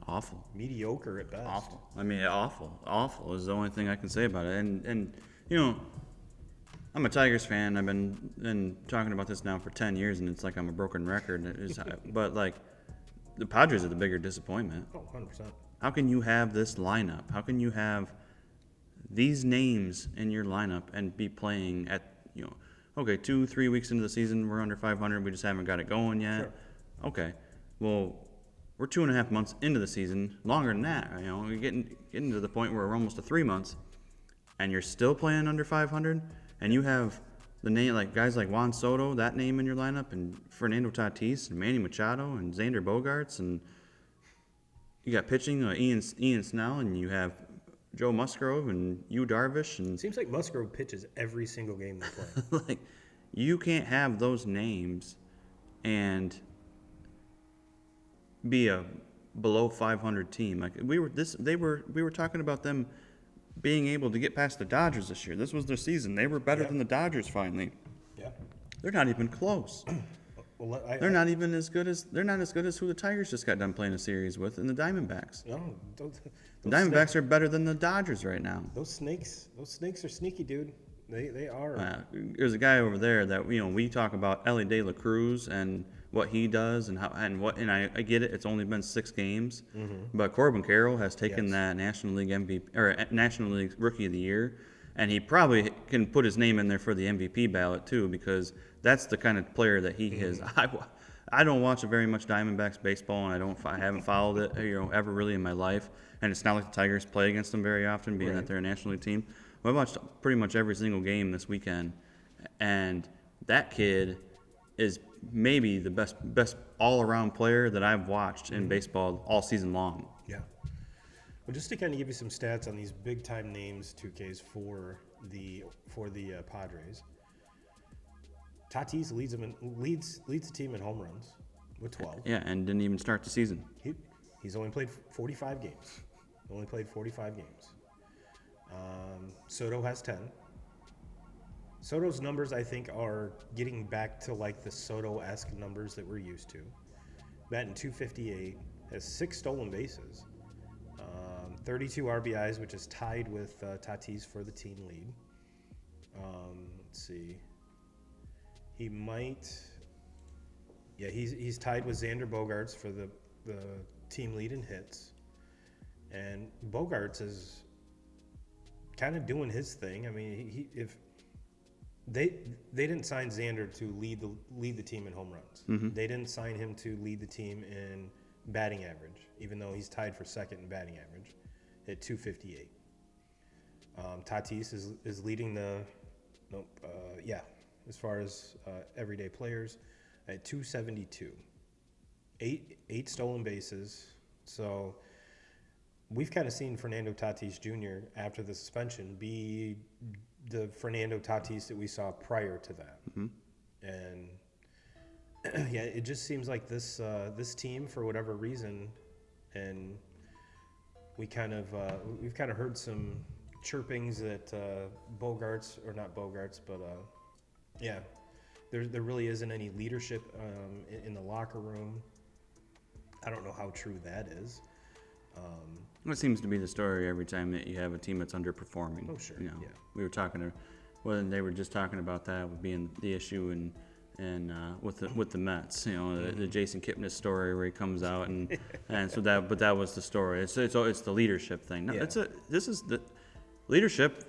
S3: awful,
S2: mediocre at best.
S3: Awful. I mean, awful is the only thing I can say about it. And you know, I'm a Tigers fan. I've been talking about this now for 10 years, and it's like I'm a broken record. But like, the Padres are the bigger disappointment.
S2: Oh, 100%.
S3: How can you have this lineup? How can you have these names in your lineup and be playing at, you know, okay, 2-3 weeks into the season, we're under 500. We just haven't got it going yet.
S2: Sure.
S3: Okay, well, we're 2.5 months into the season, longer than that. You know, we're getting to the point where we're almost to 3 months, and you're still playing under 500, and you have the name like guys like Juan Soto, that name in your lineup, and Fernando Tatis, and Manny Machado, and Xander Bogaerts, and you got pitching Ian Snell, and you have Joe Musgrove and Yu Darvish, and
S2: Seems like Musgrove pitches every single game they play.
S3: like, you can't have those names and be a below 500 team. Like we were talking about them being able to get past the Dodgers this year. This was their season. They were better than the Dodgers finally.
S2: Yeah.
S3: They're not even close.
S2: Well,
S3: They're not as good as who the Tigers just got done playing a series with, and the Diamondbacks.
S2: No,
S3: The Diamondbacks are better than the Dodgers right now.
S2: Those snakes are sneaky, dude. They are.
S3: There's a guy over there that we talk about, Elly De La Cruz, and what he does and I get it. It's only been 6 games, but Corbin Carroll has taken that National League MVP or National League Rookie of the Year, and he probably can put his name in there for the MVP ballot too, because that's the kind of player that he is. I don't watch very much Diamondbacks baseball, and I haven't followed it ever really in my life, and it's not like the Tigers play against them very often, being that they're a National League team. Well, I watched pretty much every single game this weekend, and that kid is maybe the best all-around player that I've watched in baseball all season long.
S2: Yeah. Well, just to kind of give you some stats on these big-time names, 2Ks for the Padres. Tatis leads the team in home runs with 12.
S3: Yeah, and didn't even start the season.
S2: He's only played 45 games. Soto has 10. Soto's numbers, I think, are getting back to like the Soto-esque numbers that we're used to. Batting .258, has 6 stolen bases, 32 RBIs, which is tied with Tatis for the team lead. Let's see. He's tied with Xander Bogaerts for the team lead in hits. And Bogaerts is kind of doing his thing. I mean, if they didn't sign Xander to lead the team in home runs.
S3: Mm-hmm.
S2: They didn't sign him to lead the team in batting average, even though he's tied for second in batting average at .258. Tatis is leading as far as everyday players at .272. Eight stolen bases. So we've kind of seen Fernando Tatis Jr. after the suspension be the Fernando Tatis that we saw prior to that.
S3: Mm-hmm.
S2: And it just seems like this team, for whatever reason, and we've kind of heard some chirpings that Bogaerts, or not Bogaerts, but there really isn't any leadership in the locker room. I don't know how true that is.
S3: It seems to be the story every time that you have a team that's underperforming.
S2: Oh, sure.
S3: You know,
S2: yeah.
S3: we were they were just talking about that with being the issue and with the Mets. You know, the Jason Kipnis story where he comes out and so that was the story. It's the leadership thing. No, this is the leadership.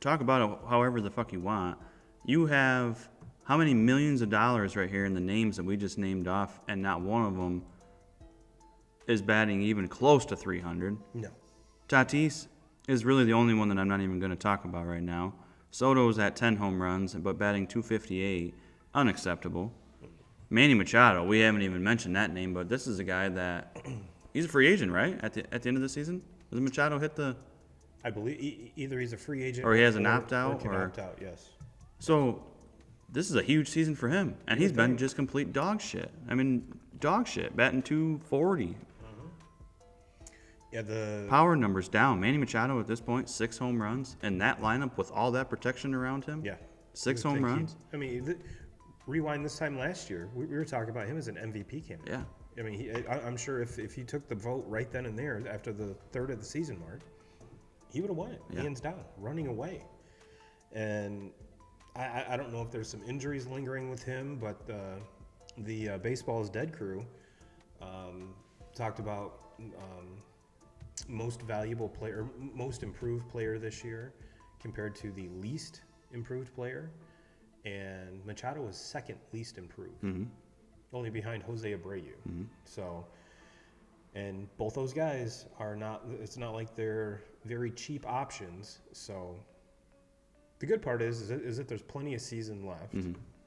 S3: Talk about it however the fuck you want. You have how many millions of dollars right here in the names that we just named off, and not one of them is batting even close to 300.
S2: No.
S3: Tatis is really the only one that I'm not even going to talk about right now. Soto's at 10 home runs, but batting .258. Unacceptable. Manny Machado, we haven't even mentioned that name, but this is a guy that he's a free agent, right? At the end of the season? Does Machado hit the...
S2: I believe either he's a free agent
S3: or he has an opt-out.
S2: Or can opt out, yes.
S3: So this is a huge season for him, and he's been just complete dog shit. I mean, dog shit, batting .240.
S2: Yeah, the
S3: power numbers down. Manny Machado at this point, 6 home runs, and that lineup with all that protection around him.
S2: Yeah,
S3: 6 home runs.
S2: Rewind this time last year, we were talking about him as an MVP candidate.
S3: Yeah.
S2: I mean, I'm sure if he took the vote right then and there after the third of the season mark, he would have won it, hands down, running away. And I don't know if there's some injuries lingering with him, but the Baseball is Dead crew talked about most valuable player, most improved player this year compared to the least improved player. And Machado was second least improved, only behind Jose Abreu.
S3: Mm-hmm.
S2: So, and both those guys are not, it's not like they're very cheap options. So the good part is that there's plenty of season left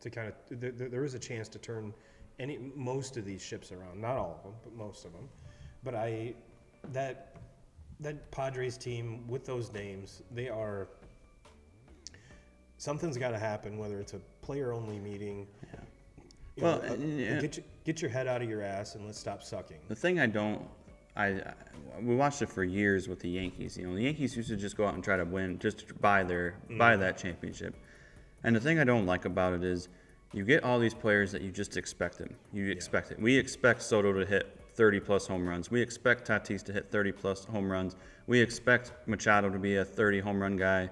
S2: to kind of, there is a chance to turn most of these ships around. Not all of them, but most of them. But that Padres team with those names, they are, something's got to happen, whether it's a player-only meeting. Get your head out of your ass and let's stop sucking.
S3: The thing we watched it for years with the Yankees. You know, the Yankees used to just go out and try to win, just to buy that championship. And the thing I don't like about it is you get all these players that you just expect them. You expect it. We expect Soto to hit 30-plus home runs. We expect Tatis to hit 30-plus home runs. We expect Machado to be a 30-home-run guy.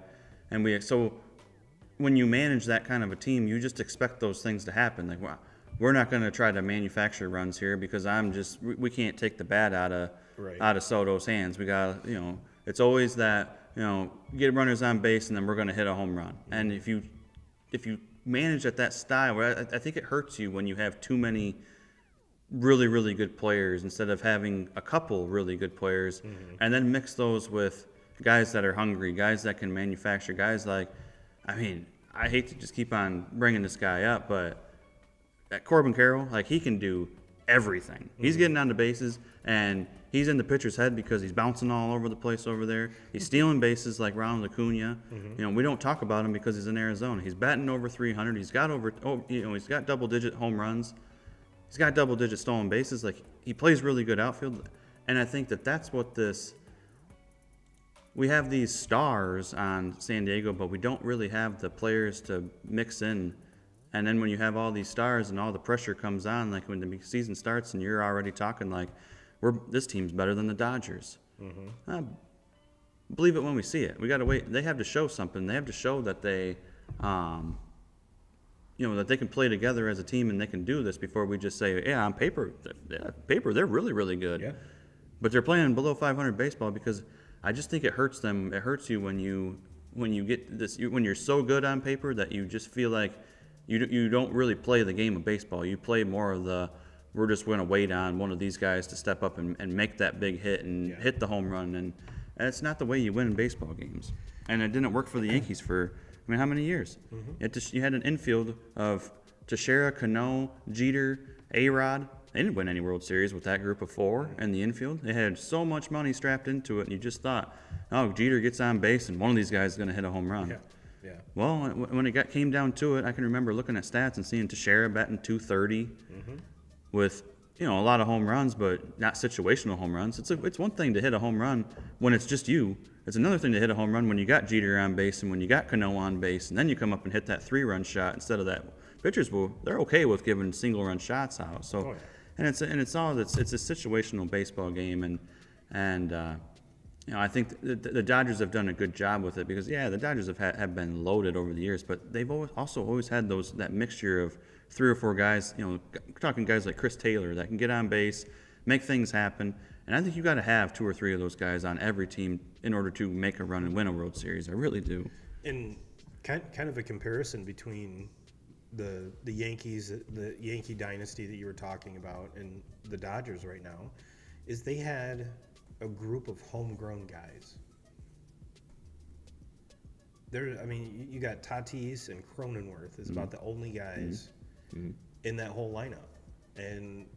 S3: And so when you manage that kind of a team, you just expect those things to happen. Like, wow, we're not going to try to manufacture runs here because we can't take the bat out of Soto's hands. We got, it's always that, get runners on base and then we're going to hit a home run. And if you manage at that style, I think it hurts you when you have too many really, really good players instead of having a couple really good players, and then mix those with guys that are hungry, guys that can manufacture, guys like, I hate to just keep on bringing this guy up, but that Corbin Carroll, like, he can do everything. He's getting on the bases, and he's in the pitcher's head because he's bouncing all over the place over there. He's stealing bases like Ronald Acuna. You know, we don't talk about him because he's in Arizona. He's batting over 300. He's got he's got double-digit home runs. He's got double-digit stolen bases. Like, he plays really good outfield, and I think that's what this. We have these stars on San Diego, but we don't really have the players to mix in. And then when you have all these stars and all the pressure comes on, like when the season starts and you're already talking like, this team's better than the Dodgers. Believe it when we see it. We got to wait. They have to show something. They have to show that they, that they can play together as a team and they can do this before we just say, yeah, on paper, they're really, really good.
S2: Yeah.
S3: But they're playing below 500 baseball because I just think it hurts them. It hurts you when you get this, when you're so good on paper that you just feel like you don't really play the game of baseball. You play more of we're just going to wait on one of these guys to step up and make that big hit and hit the home run. And it's not the way you win in baseball games. And it didn't work for the Yankees for, how many years? You had an infield of Teixeira, Cano, Jeter, A-Rod. They didn't win any World Series with that group of four in the infield. They had so much money strapped into it, and you just thought, oh, Jeter gets on base, and one of these guys is going to hit a home run.
S2: Yeah.
S3: Well, when it came down to it, I can remember looking at stats and seeing Teixeira batting .230 with a lot of home runs, but not situational home runs. It's one thing to hit a home run when it's just you. It's another thing to hit a home run when you got Jeter on base and when you got Cano on base, and then you come up and hit that 3-run shot instead of that. Pitchers they're okay with giving single-run shots out. So. And it's a situational baseball game, and I think the Dodgers have done a good job with it because the Dodgers have been loaded over the years, but they've always had that mixture of 3 or 4 guys. Talking guys like Chris Taylor that can get on base, make things happen, and I think you got to have 2 or 3 of those guys on every team in order to make a run and win a World Series. I really do.
S2: And kind of a comparison between the Yankees, the Yankee dynasty that you were talking about, and the Dodgers right now, is they had a group of homegrown guys. You got Tatis and Cronenworth is about the only guys in that whole lineup, and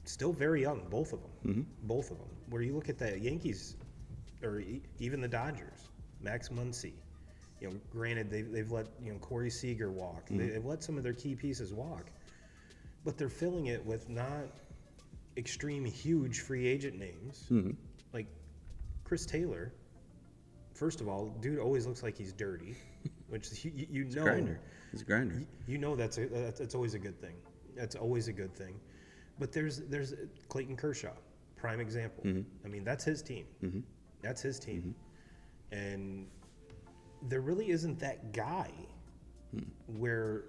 S2: still very young, both of them. Both of them. Where you look at the Yankees, or even the Dodgers, Max Muncy. Granted, they've let Corey Seager walk. They've let some of their key pieces walk, but they're filling it with not extreme, huge free agent names like Chris Taylor. First of all, dude always looks like he's dirty, which He's a grinder.
S3: He's a grinder.
S2: That's always a good thing. That's always a good thing. But there's Clayton Kershaw, prime example. That's his team. That's his team, and there really isn't that guy where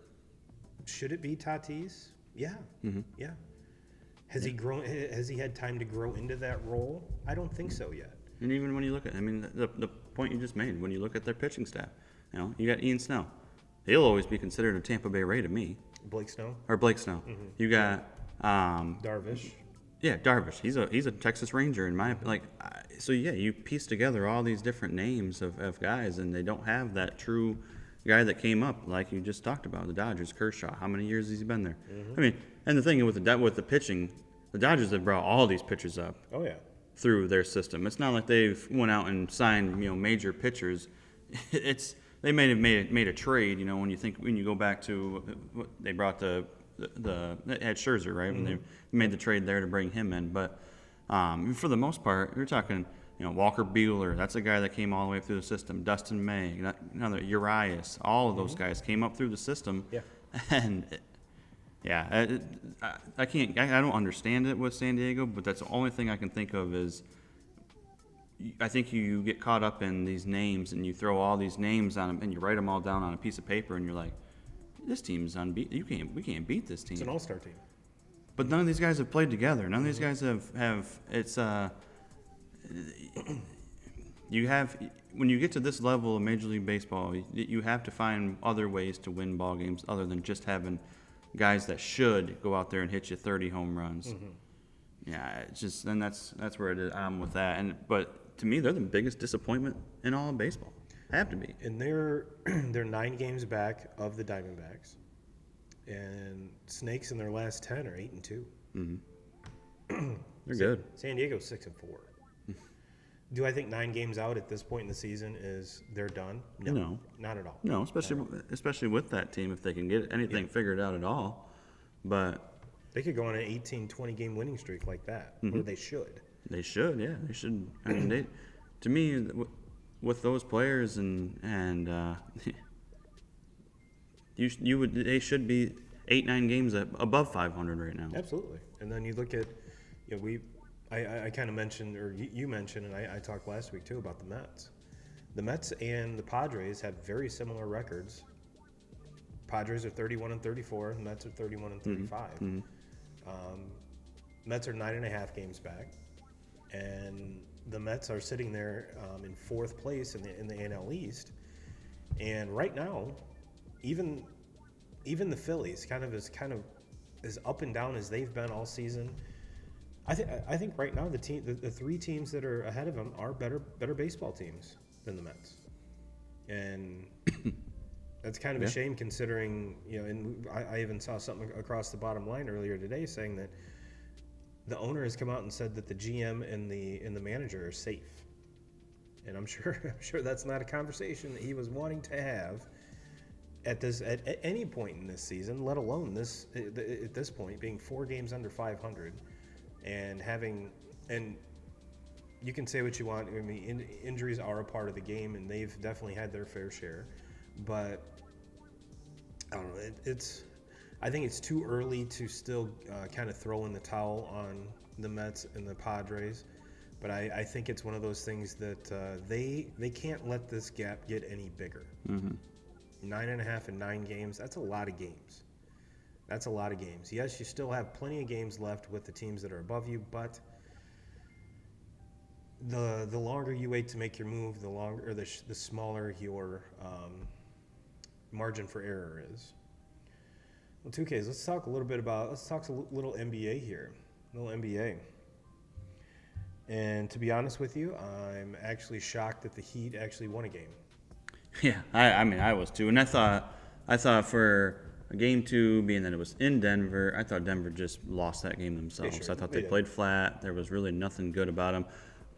S2: should it be Tatis? Yeah. Yeah. Has he grown? Has he had time to grow into that role? I don't think so yet.
S3: And even when you look at, the point you just made, when you look at their pitching staff, you got Ian Snell. He'll always be considered a Tampa Bay Ray to me.
S2: Blake Snow.
S3: You got
S2: Darvish.
S3: Yeah, Darvish. He's a Texas Ranger in my opinion. You piece together all these different names of guys, and they don't have that true guy that came up like you just talked about. The Dodgers, Kershaw. How many years has he been there? And the thing with the pitching, the Dodgers have brought all these pitchers up.
S2: Oh yeah.
S3: Through their system. It's not like they've went out and signed major pitchers. They may have made a trade. When you go back to they brought they had Scherzer, right? When they made the trade there to bring him in, but for the most part, you're talking, Walker Buehler. That's a guy that came all the way through the system. Dustin May, another Urias. All of those guys came up through the system.
S2: Yeah.
S3: And I don't understand it with San Diego, but that's the only thing I can think of is. I think you get caught up in these names and you throw all these names on them and you write them all down on a piece of paper and you're like, this team's unbeaten. We can't beat this team.
S2: It's an all-star team.
S3: But none of these guys have played together. None of these guys have. It's when you get to this level of Major League Baseball, you have to find other ways to win ball games other than just having guys that should go out there and hit you 30 home runs. Yeah, it's just, and that's where I'm with that. But to me, they're the biggest disappointment in all of baseball. Have to be.
S2: And they're they're 9 games back of the Diamondbacks, and Snakes in their last 10 are 8-2.
S3: They're good.
S2: San Diego's 6-4. Do I think 9 games out at this point in the season is they're done?
S3: No.
S2: Not at all.
S3: No, especially with that team, if they can get anything figured out at all. But
S2: they could go on an 18, 20-game winning streak like that, or they should.
S3: They should, yeah. They should. I mean, to me, with those players and they should be 8-9 games above 500 right now.
S2: Absolutely. And then you look at, I kind of mentioned, or you mentioned, and I talked last week too about the Mets. The Mets and the Padres have very similar records. Padres are 31-34, the Mets are 31-35. Mets are 9.5 games back, and the Mets are sitting there in 4th place in the NL East. And right now, even the Phillies, kind of as up and down as they've been all season. I think right now the 3 teams that are ahead of them are better baseball teams than the Mets, and that's kind of a shame considering And I even saw something across the bottom line earlier today saying that the owner has come out and said that the GM and the manager are safe, and I'm sure that's not a conversation that he was wanting to have at any point in this season, let alone at this point being 4 games under 500. And you can say what you want. I mean, injuries are a part of the game, and they've definitely had their fair share. But I don't know. I think it's too early to still kind of throw in the towel on the Mets and the Padres. But I think it's one of those things that they can't let this gap get any bigger. 9.5 and 9 games. That's a lot of games. That's a lot of games. Yes, you still have plenty of games left with the teams that are above you, but the longer you wait to make your move, the smaller your margin for error is. Well, 2Ks, let's talk a little NBA here. A little NBA. And to be honest with you, I'm actually shocked that the Heat actually won a game.
S3: Yeah, I mean, I was too. And I thought for Game 2, being that it was in Denver, I thought Denver just lost that game themselves. I thought they played flat. There was really nothing good about them,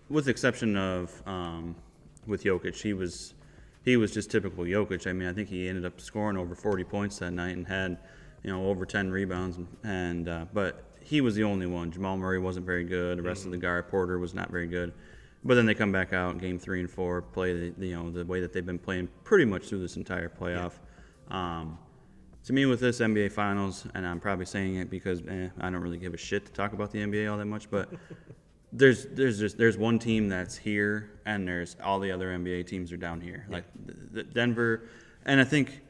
S3: with the exception of with Jokic. He was just typical Jokic. I mean, I think he ended up scoring over 40 points that night and had over 10 rebounds. But he was the only one. Jamal Murray wasn't very good. The rest of the guard, Porter, was not very good. But then they come back out in Game 3 and 4, play the way that they've been playing pretty much through this entire playoff. To me, with this NBA Finals, and I'm probably saying it because I don't really give a shit to talk about the NBA all that much, but there's one team that's here, and there's all the other NBA teams are down here, like the Denver, and I think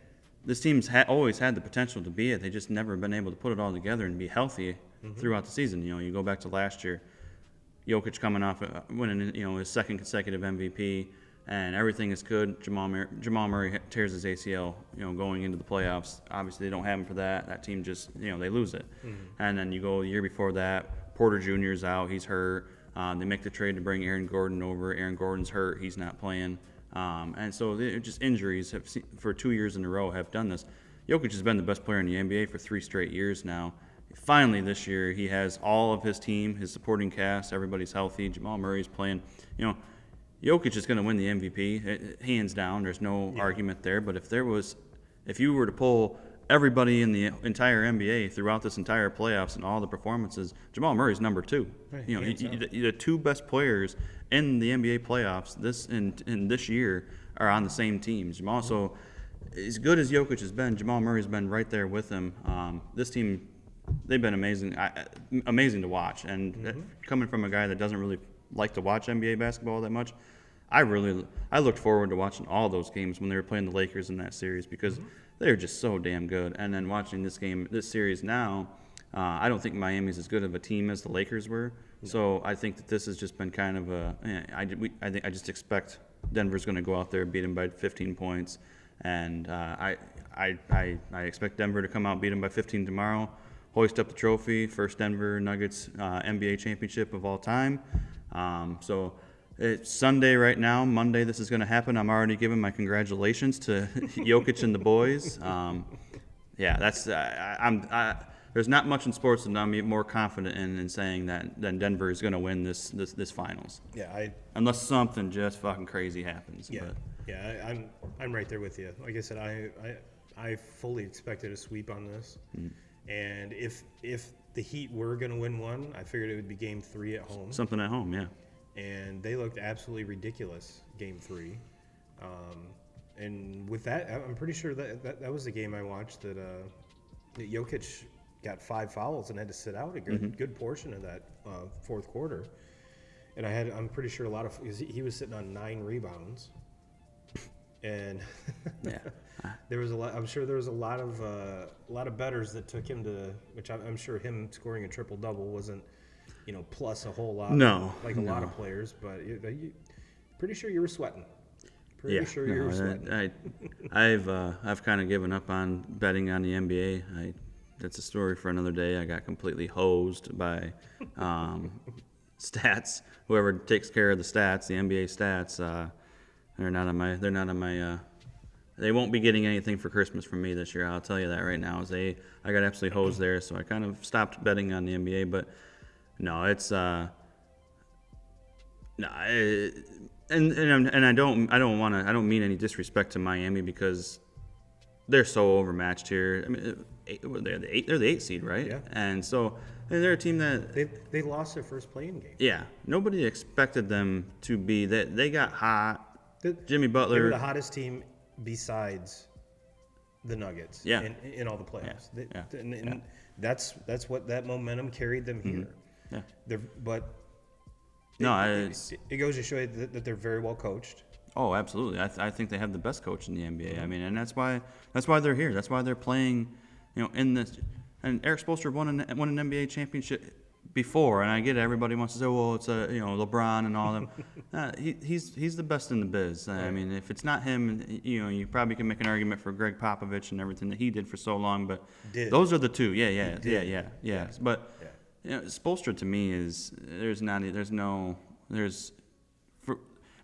S3: this team's always had the potential to be it. They just never been able to put it all together and be healthy throughout the season. You go back to last year, Jokic coming off winning his 2nd consecutive MVP. And everything is good. Jamal Murray tears his ACL, going into the playoffs. Obviously, they don't have him for that. That team just, they lose it. And then you go the year before that, Porter Jr. is out. He's hurt. They make the trade to bring Aaron Gordon over. Aaron Gordon's hurt. He's not playing. And so just injuries for 2 years in a row have done this. Jokic has been the best player in the NBA for 3 straight years now. Finally, this year, he has all of his team, his supporting cast. Everybody's healthy. Jamal Murray's playing. Jokic is going to win the MVP, hands down. There's no argument there. But if you were to pull everybody in the entire NBA throughout this entire playoffs and all the performances, Jamal Murray's number 2.
S2: Right,
S3: The 2 best players in the NBA playoffs this year are on the same team. Jamal, so as good as Jokic has been, Jamal Murray's been right there with him. This team, they've been amazing to watch. And coming from a guy that doesn't really like to watch NBA basketball that much, I looked forward to watching all those games when they were playing the Lakers in that series because they're just so damn good. And then watching this series now, I don't think Miami's as good of a team as the Lakers were. No. So I think that this has just been kind of I just expect Denver's going to go out there and beat them by 15 points, and I expect Denver to come out and beat them by 15 tomorrow, hoist up the trophy, first Denver Nuggets NBA championship of all time. So it's Sunday right now. Monday, this is going to happen. I'm already giving my congratulations to Jokic and the boys. Yeah, that's there's not much in sports that I'm more confident in saying that than Denver is going to win this finals.
S2: Yeah,
S3: unless something just fucking crazy happens.
S2: Yeah,
S3: but.
S2: yeah, I'm right there with you. Like I said, I fully expected a sweep on this, and if the Heat were going to win one, I figured it would be Game 3 at home.
S3: Something at home, yeah.
S2: And they looked absolutely ridiculous Game 3. And with that, I'm pretty sure that was the game I watched that Jokic got 5 fouls and had to sit out a good portion of that fourth quarter. And I'm pretty sure he was sitting on 9 rebounds. And
S3: yeah,
S2: there was I'm sure there was a lot of bettors that took him to, which I'm sure him scoring a triple double wasn't, plus a whole lot.
S3: No,
S2: like a lot of players, but pretty sure you were sweating. Pretty sure you were sweating.
S3: I've kind of given up on betting on the NBA. That's a story for another day. I got completely hosed by stats. Whoever takes care of the stats, the NBA stats. They're not on my. They won't be getting anything for Christmas from me this year. I'll tell you that right now. I got absolutely hosed there, so I kind of stopped betting on the NBA. But no, it's and I don't mean any disrespect to Miami because they're so overmatched here. I mean, they're the 8 seed, right?
S2: Yeah.
S3: And so they're a team that
S2: they lost their first play-in game.
S3: Yeah, nobody expected them to be that. They got hot. Jimmy Butler.
S2: They were the hottest team besides the Nuggets.
S3: Yeah.
S2: In all the playoffs.
S3: Yeah.
S2: And that's what that momentum carried them here.
S3: Yeah.
S2: It goes to show you that they're very well coached.
S3: Oh, absolutely. I think they have the best coach in the NBA. I mean, and that's why they're here. That's why they're playing, in this. And Eric Spoelstra won an NBA championship before, and I get it. Everybody wants to say, well, it's LeBron and all them. He's the best in the biz. I mean, if it's not him, you probably can make an argument for Greg Popovich and everything that he did for so long. But those are the two. Yeah. But Spoelstra to me is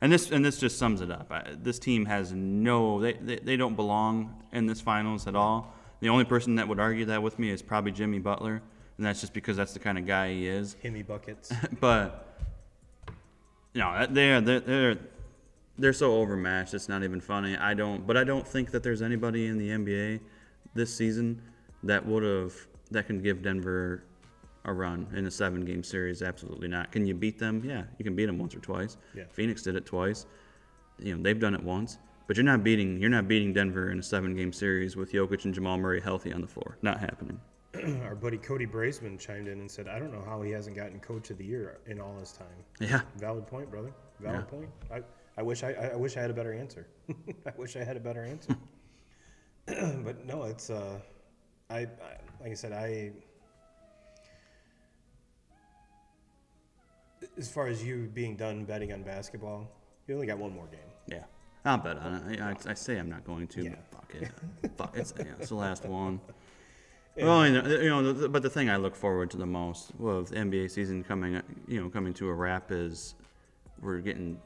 S3: and this just sums it up. This team has they don't belong in this finals at all. The only person that would argue that with me is probably Jimmy Butler. And that's just because that's the kind of guy he is.
S2: Himmy buckets.
S3: But they're so overmatched. It's not even funny. I don't think that there's anybody in the NBA this season that can give Denver a run in a 7-game series. Absolutely not. Can you beat them? Yeah, you can beat them once or twice.
S2: Yeah.
S3: Phoenix did it twice. They've done it once. But you're not beating Denver in a 7-game series with Jokic and Jamal Murray healthy on the floor. Not happening.
S2: Our buddy Cody Brazeman chimed in and said, I don't know how he hasn't gotten Coach of the Year in all his time.
S3: Yeah.
S2: Valid point, brother. Valid point. I wish I had a better answer. I wish I had a better answer. But no, it's like I said, as far as you being done betting on basketball, you only got one more game.
S3: Yeah. I'll bet on it. I say I'm not going to, but fuck it. Fuck, it's the last one. Well, but the thing I look forward to the most with the NBA season coming to a wrap is we're getting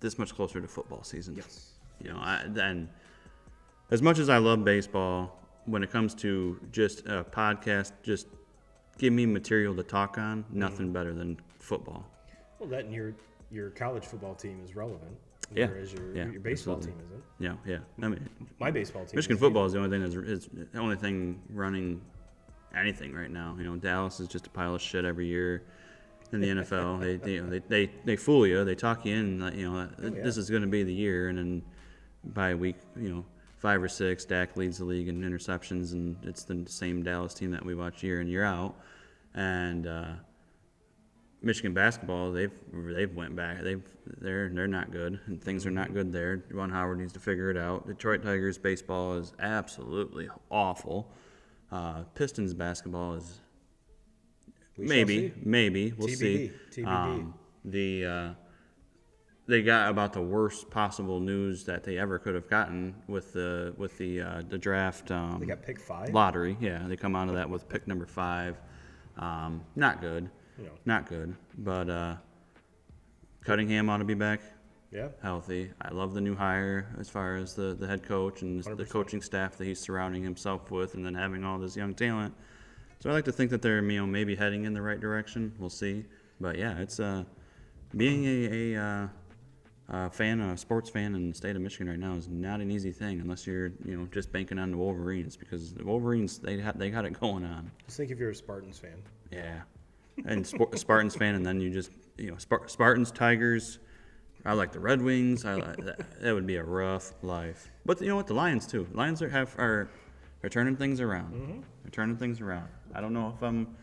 S3: this much closer to football season.
S2: Yes.
S3: And as much as I love baseball, when it comes to just a podcast, just give me material to talk on. Nothing better than football.
S2: Well, that and your college football team is relevant.
S3: Yeah.
S2: Whereas your baseball team isn't.
S3: Yeah. I mean,
S2: my baseball team.
S3: Michigan football is the only thing is the only thing running anything right now. Dallas is just a pile of shit every year in the NFL. They fool you. They talk you in. This is going to be the year, and then by week 5 or 6, Dak leads the league in interceptions, and it's the same Dallas team that we watch year in year out. And Michigan basketball, they've went back. They're not good, and things are not good there. Ron Howard needs to figure it out. Detroit Tigers baseball is absolutely awful. Pistons basketball is maybe we'll see.
S2: TBD.
S3: They got about the worst possible news that they ever could have gotten with the draft.
S2: They got pick 5
S3: lottery. Yeah, they come out of that with pick number 5. Not good. Not good. But Cunningham ought to be back
S2: Yeah.
S3: healthy. I love the new hire as far as the head coach and the
S2: 100%.
S3: coaching staff that he's surrounding himself with, and then having all this young talent. So I like to think that they're maybe heading in the right direction. We'll see. But yeah, it's being a sports fan in the state of Michigan right now is not an easy thing unless you're just banking on the Wolverines, because the Wolverines they got it going on.
S2: Just think if you're a Spartans fan.
S3: Yeah, and Spartans fan, and then you just Spartans, Tigers. I like the Red Wings. That would be a rough life. But you know what? The Lions too. Lions are turning things around.
S2: Mm-hmm.
S3: They're turning things around. I don't know if I'm.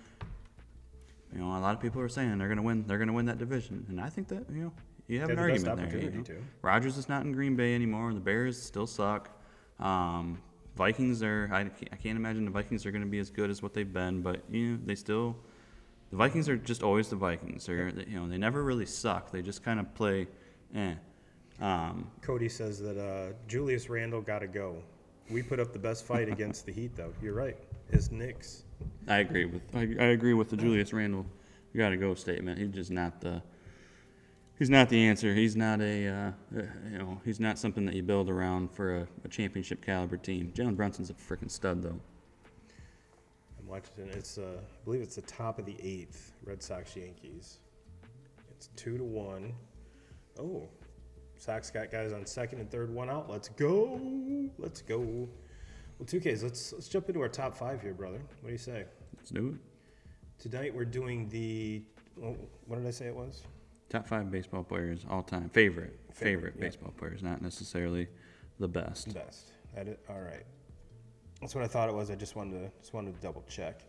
S3: A lot of people are saying they're gonna win. They're gonna win that division, and I think that you have an
S2: They have the best
S3: argument there.
S2: opportunity to.
S3: Rodgers is not in Green Bay anymore. The Bears still suck. Vikings are. I can't imagine the Vikings are going to be as good as what they've been, but they still. The Vikings are just always the Vikings. They never really suck. They just kind of play.
S2: Cody says that Julius Randle got to go. We put up the best fight against the Heat, though. You're right. His Knicks.
S3: I agree with the Julius Randle "you got to go" statement. He's just not the. He's not the answer. He's not he's not something that you build around for a championship caliber team. Jalen Brunson's a freaking stud, though.
S2: I'm watching it. It's I believe it's the top of the 8th. Red Sox Yankees. It's 2-1. Oh, Sox got guys on second and third, one out. Let's go. Let's go. Well, 2Ks. Let's jump into our top 5 here, brother. What do you say?
S3: Let's do it.
S2: Tonight we're doing the. What did I say it was?
S3: Top 5 baseball players all time. Favorite
S2: Yep.
S3: baseball players, not necessarily the best.
S2: Best. All right. That's what I thought it was. I just wanted to double check.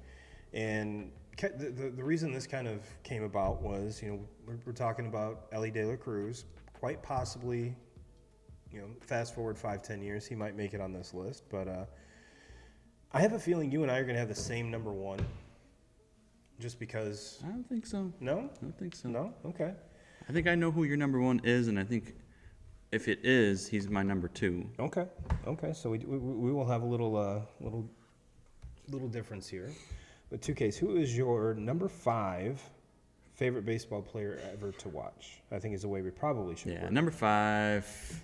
S2: And the reason this kind of came about was, we're talking about Elly Cruz. Quite possibly, fast forward 5-10 years, he might make it on this list. But I have a feeling you and I are going to have the same number 1. Just because.
S3: I don't think so.
S2: No?
S3: I don't think so.
S2: No? Okay.
S3: I think I know who your number 1 is, and I think if it is, he's my number 2.
S2: Okay. So we will have a little difference here. But 2Ks, who is your number 5 favorite baseball player ever to watch? I think is the way we probably should.
S3: Yeah,
S2: work.
S3: number 5.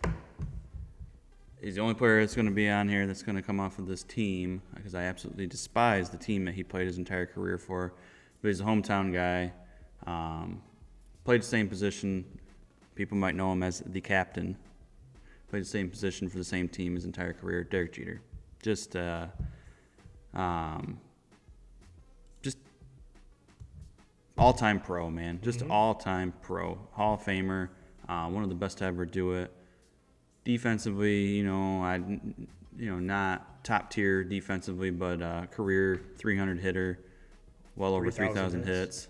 S3: He's the only player that's going to be on here that's going to come off of this team, because I absolutely despise the team that he played his entire career for. But he's a hometown guy. Played the same position. People might know him as the captain. Played the same position for the same team his entire career. Derek Jeter. Just all-time pro, man. Just all-time pro. Hall of Famer. One of the best to ever do it. Defensively, not top tier defensively, but career 300 hitter, well over 3,000 hits.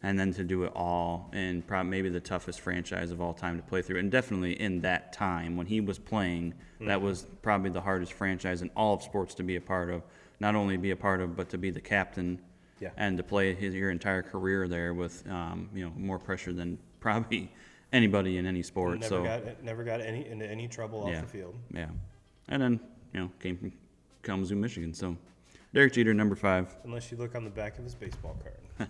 S3: And then to do it all in maybe the toughest franchise of all time to play through. And definitely in that time when he was playing, that was probably the hardest franchise in all of sports to be a part of. Not only be a part of, but to be the captain and to play your entire career there with, more pressure than probably anybody in any sport.
S2: Never got into any trouble off the field.
S3: Yeah. And then, came from Kalamazoo, Michigan. So Derek Jeter, number 5.
S2: Unless you look on the back of his baseball card. I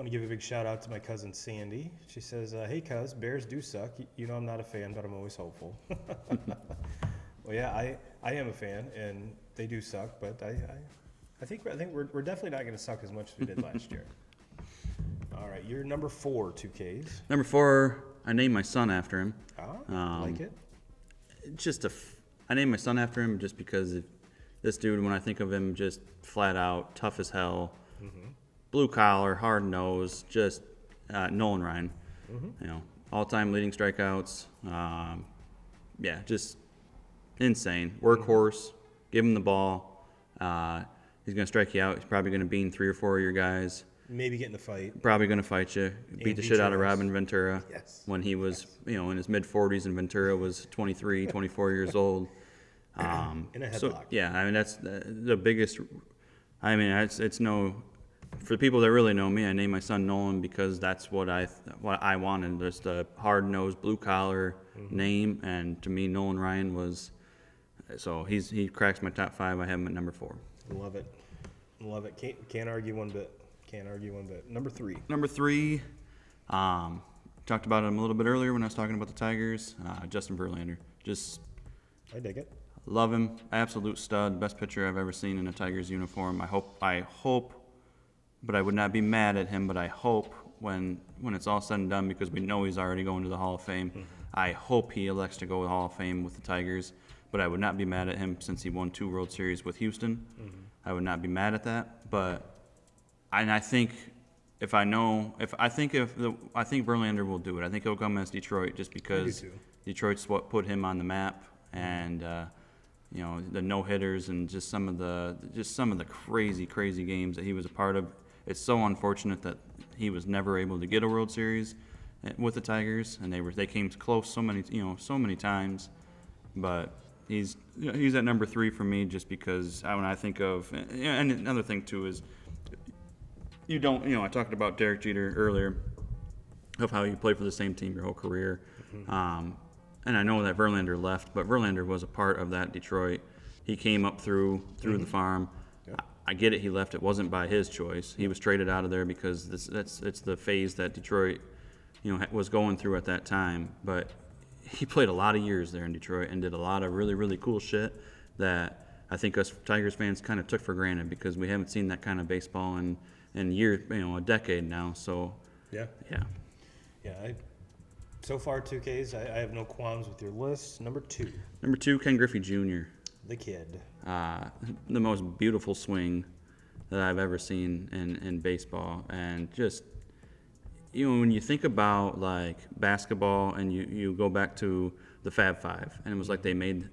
S2: want to give a big shout out to my cousin Sandy. She says, hey, cuz, Bears do suck. I'm not a fan, but I'm always hopeful. Well, yeah, I am a fan, and they do suck, but I think we're definitely not going to suck as much as we did last year. All right, you're number 4, 2Ks.
S3: Number 4, I named my son after him.
S2: Like it?
S3: I named my son after him just because this dude, when I think of him, just flat out tough as hell, blue collar, hard nose, just Nolan Ryan. All-time leading strikeouts. Just insane. Workhorse. Give him the ball. He's going to strike you out. He's probably going to bean 3 or 4 of your guys.
S2: Maybe get in the fight.
S3: Probably going to fight you. Beat the shit out of Robin Ventura when he was, in his mid-40s, and Ventura was 23, 24 years old.
S2: In a headlock.
S3: That's the biggest. It's no. For the people that really know me, I named my son Nolan because that's what I wanted. Just a hard-nosed, blue-collar name, and to me, Nolan Ryan was. So he cracks my top 5. I have him at number 4.
S2: Love it. Can't argue one bit. Number 3.
S3: Number 3, Talked about him a little bit earlier when I was talking about the Tigers. Justin Verlander. Just
S2: I dig it.
S3: love him. Absolute stud. Best pitcher I've ever seen in a Tigers uniform. I hope, but I would not be mad at him, but I hope when it's all said and done, because we know he's already going to the Hall of Fame, I hope he elects to go to the Hall of Fame with the Tigers, but I would not be mad at him since he won 2 World Series with Houston. I would not be mad at that, I think Verlander will do it. I think he'll come as Detroit just because Detroit's what put him on the map, and the no-hitters and just some of the crazy games that he was a part of. It's so unfortunate that he was never able to get a World Series with the Tigers, and they came close so many times, but he's at number 3 for me just because when I think of, and another thing too is I talked about Derek Jeter earlier, of how you played for the same team your whole career. And I know that Verlander left, but Verlander was a part of that Detroit. He came up through the farm.
S2: Yep.
S3: I get it. He left. It wasn't by his choice. He was traded out of there because it's the phase that Detroit, was going through at that time. But he played a lot of years there in Detroit and did a lot of really, really cool shit that I think us Tigers fans kind of took for granted because we haven't seen that kind of baseball in years, a decade now. So
S2: yeah. So far, 2Ks, I have no qualms with your list. Number 2.
S3: Number 2, Ken Griffey Jr.
S2: The kid.
S3: The most beautiful swing that I've ever seen in baseball. And just, when you think about like basketball and you go back to the Fab Five, and it was like they made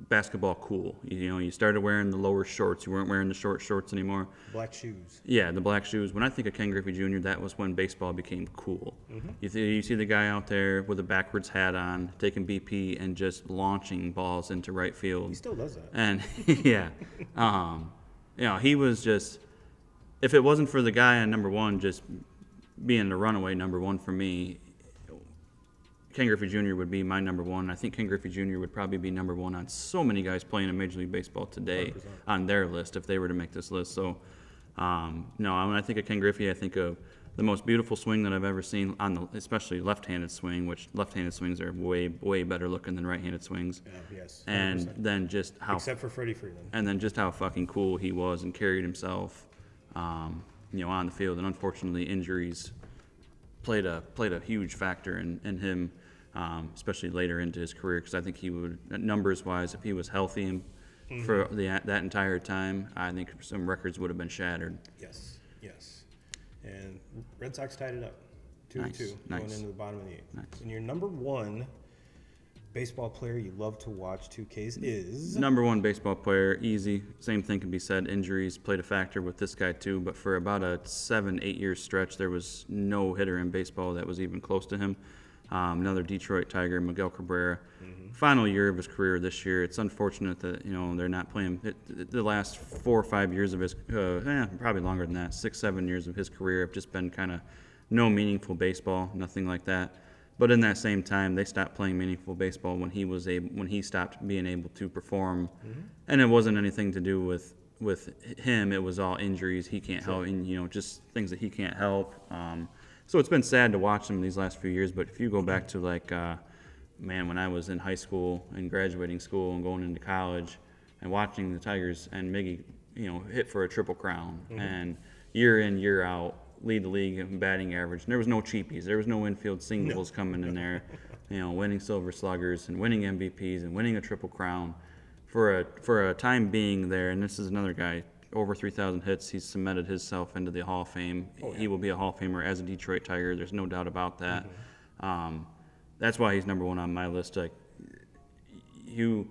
S3: basketball cool. You started wearing the lower shorts. You weren't wearing the short shorts anymore.
S2: Black shoes.
S3: Yeah, the black shoes. When I think of Ken Griffey Jr., that was when baseball became cool. You see the guy out there with a backwards hat on, taking BP and just launching balls into right field.
S2: He still does that.
S3: And yeah, he was just. If it wasn't for the guy on number 1 just being the runaway number 1 for me, Ken Griffey Jr. would be my number 1. I think Ken Griffey Jr. would probably be number 1 on so many guys playing in Major League Baseball today
S2: 100%.
S3: On their list if they were to make this list. So, when I think of Ken Griffey, I think of the most beautiful swing that I've ever seen especially left-handed swing, which left-handed swings are way, way better looking than right-handed swings.
S2: Yeah, yes. 100%.
S3: And then just how,
S2: except for Freddie Freeman.
S3: and then just how fucking cool he was and carried himself, on the field. And unfortunately, injuries played a huge factor in him. Especially later into his career, because I think he would, numbers-wise, if he was healthy for that entire time, I think some records would have been shattered.
S2: Yes. And Red Sox tied it up, 2-2,
S3: Nice.
S2: going into the bottom of the 8th.
S3: Nice.
S2: And your number 1 baseball player you love to watch 2Ks is?
S3: Number 1 baseball player, easy. Same thing can be said. Injuries played a factor with this guy too, but for about a 7-8 year stretch, there was no hitter in baseball that was even close to him. Another Detroit Tiger, Miguel Cabrera. Final year of his career this year. It's unfortunate that they're not playing the last 4 or 5 years of his, probably longer than that, 6-7 years of his career have just been kind of no meaningful baseball, nothing like that. But in that same time, they stopped playing meaningful baseball when he stopped being able to perform, and it wasn't anything to do with him. It was all injuries. He can't help, and just things that he can't help. So it's been sad to watch him these last few years, but if you go back to when I was in high school and graduating school and going into college and watching the Tigers and Miggy, hit for a triple crown and year in, year out, lead the league in batting average. And there was no cheapies. There was no infield singles coming in there, winning Silver Sluggers and winning MVPs and winning a triple crown for a time being there. And this is another guy, over 3,000 hits. He's cemented himself into the Hall of Fame. He will be a Hall of Famer as a Detroit Tiger. There's no doubt about that. That's why he's number 1 on my list. Like you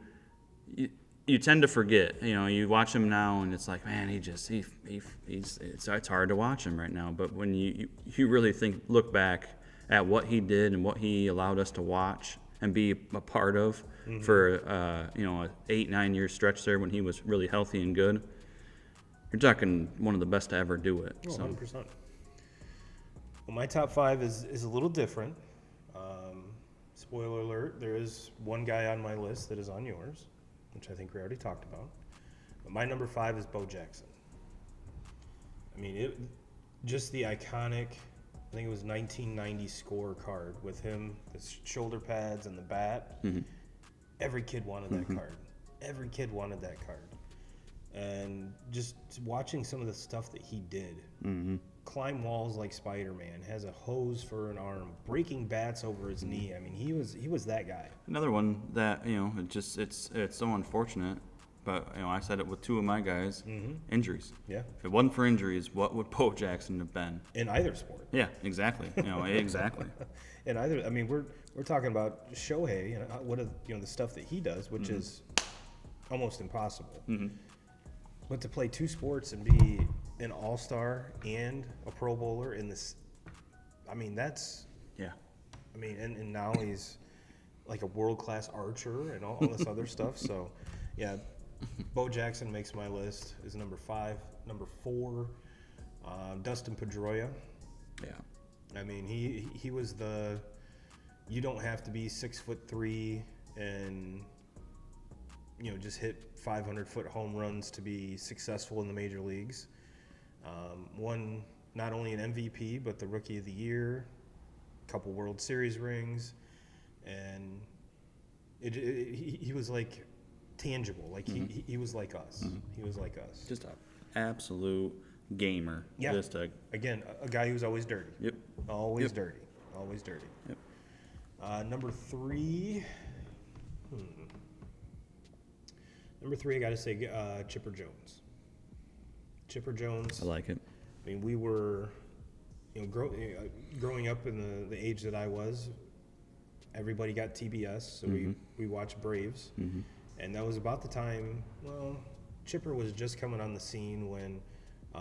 S3: tend to forget. You watch him now, and it's like, man, it's hard to watch him right now. But when you really look back at what he did and what he allowed us to watch and be a part of for a 8-9 year stretch there when he was really healthy and good. You're talking one of the best to ever do it.
S2: 100%. Well, my top 5 is a little different. Spoiler alert, there is one guy on my list that is on yours, which I think we already talked about. But my number 5 is Bo Jackson. I mean, just the iconic I think it was 1990 scorecard with him, the shoulder pads and the bat. Every kid wanted that card. Every kid wanted that card. And just watching some of the stuff that he did. Climb walls like Spider-Man, has a hose for an arm, breaking bats over his knee. I mean, he was that guy.
S3: Another one that, it's so unfortunate, but, I said it with two of my guys, injuries.
S2: Yeah.
S3: If it wasn't for injuries, what would Bo Jackson have been?
S2: In either sport.
S3: Yeah, exactly. Exactly.
S2: In either, I mean, we're talking about Shohei and what the stuff that he does, which is almost impossible. But to play two sports and be an all-star and a Pro Bowler in this, I mean, that's.
S3: Yeah.
S2: I mean, and now he's like a world-class archer and all this other stuff. So, yeah, Bo Jackson makes my list is number 5. Number 4, Dustin Pedroia.
S3: Yeah.
S2: I mean, he was the. You don't have to be 6'3" and just hit 500-foot home runs to be successful in the major leagues. Won not only an MVP but the Rookie of the Year, a couple World Series rings, and he was like tangible. Like he was like us. He was like us.
S3: Just an absolute gamer.
S2: Yeah.
S3: Just
S2: Again, a guy who's always dirty.
S3: Yep.
S2: Always
S3: Yep.
S2: dirty. Always dirty.
S3: Yep.
S2: Number 3. Number 3, I got to say Chipper Jones. Chipper Jones.
S3: I like it.
S2: I mean, we were, growing up in the age that I was, everybody got TBS, so we watched Braves. And that was about the time, Chipper was just coming on the scene when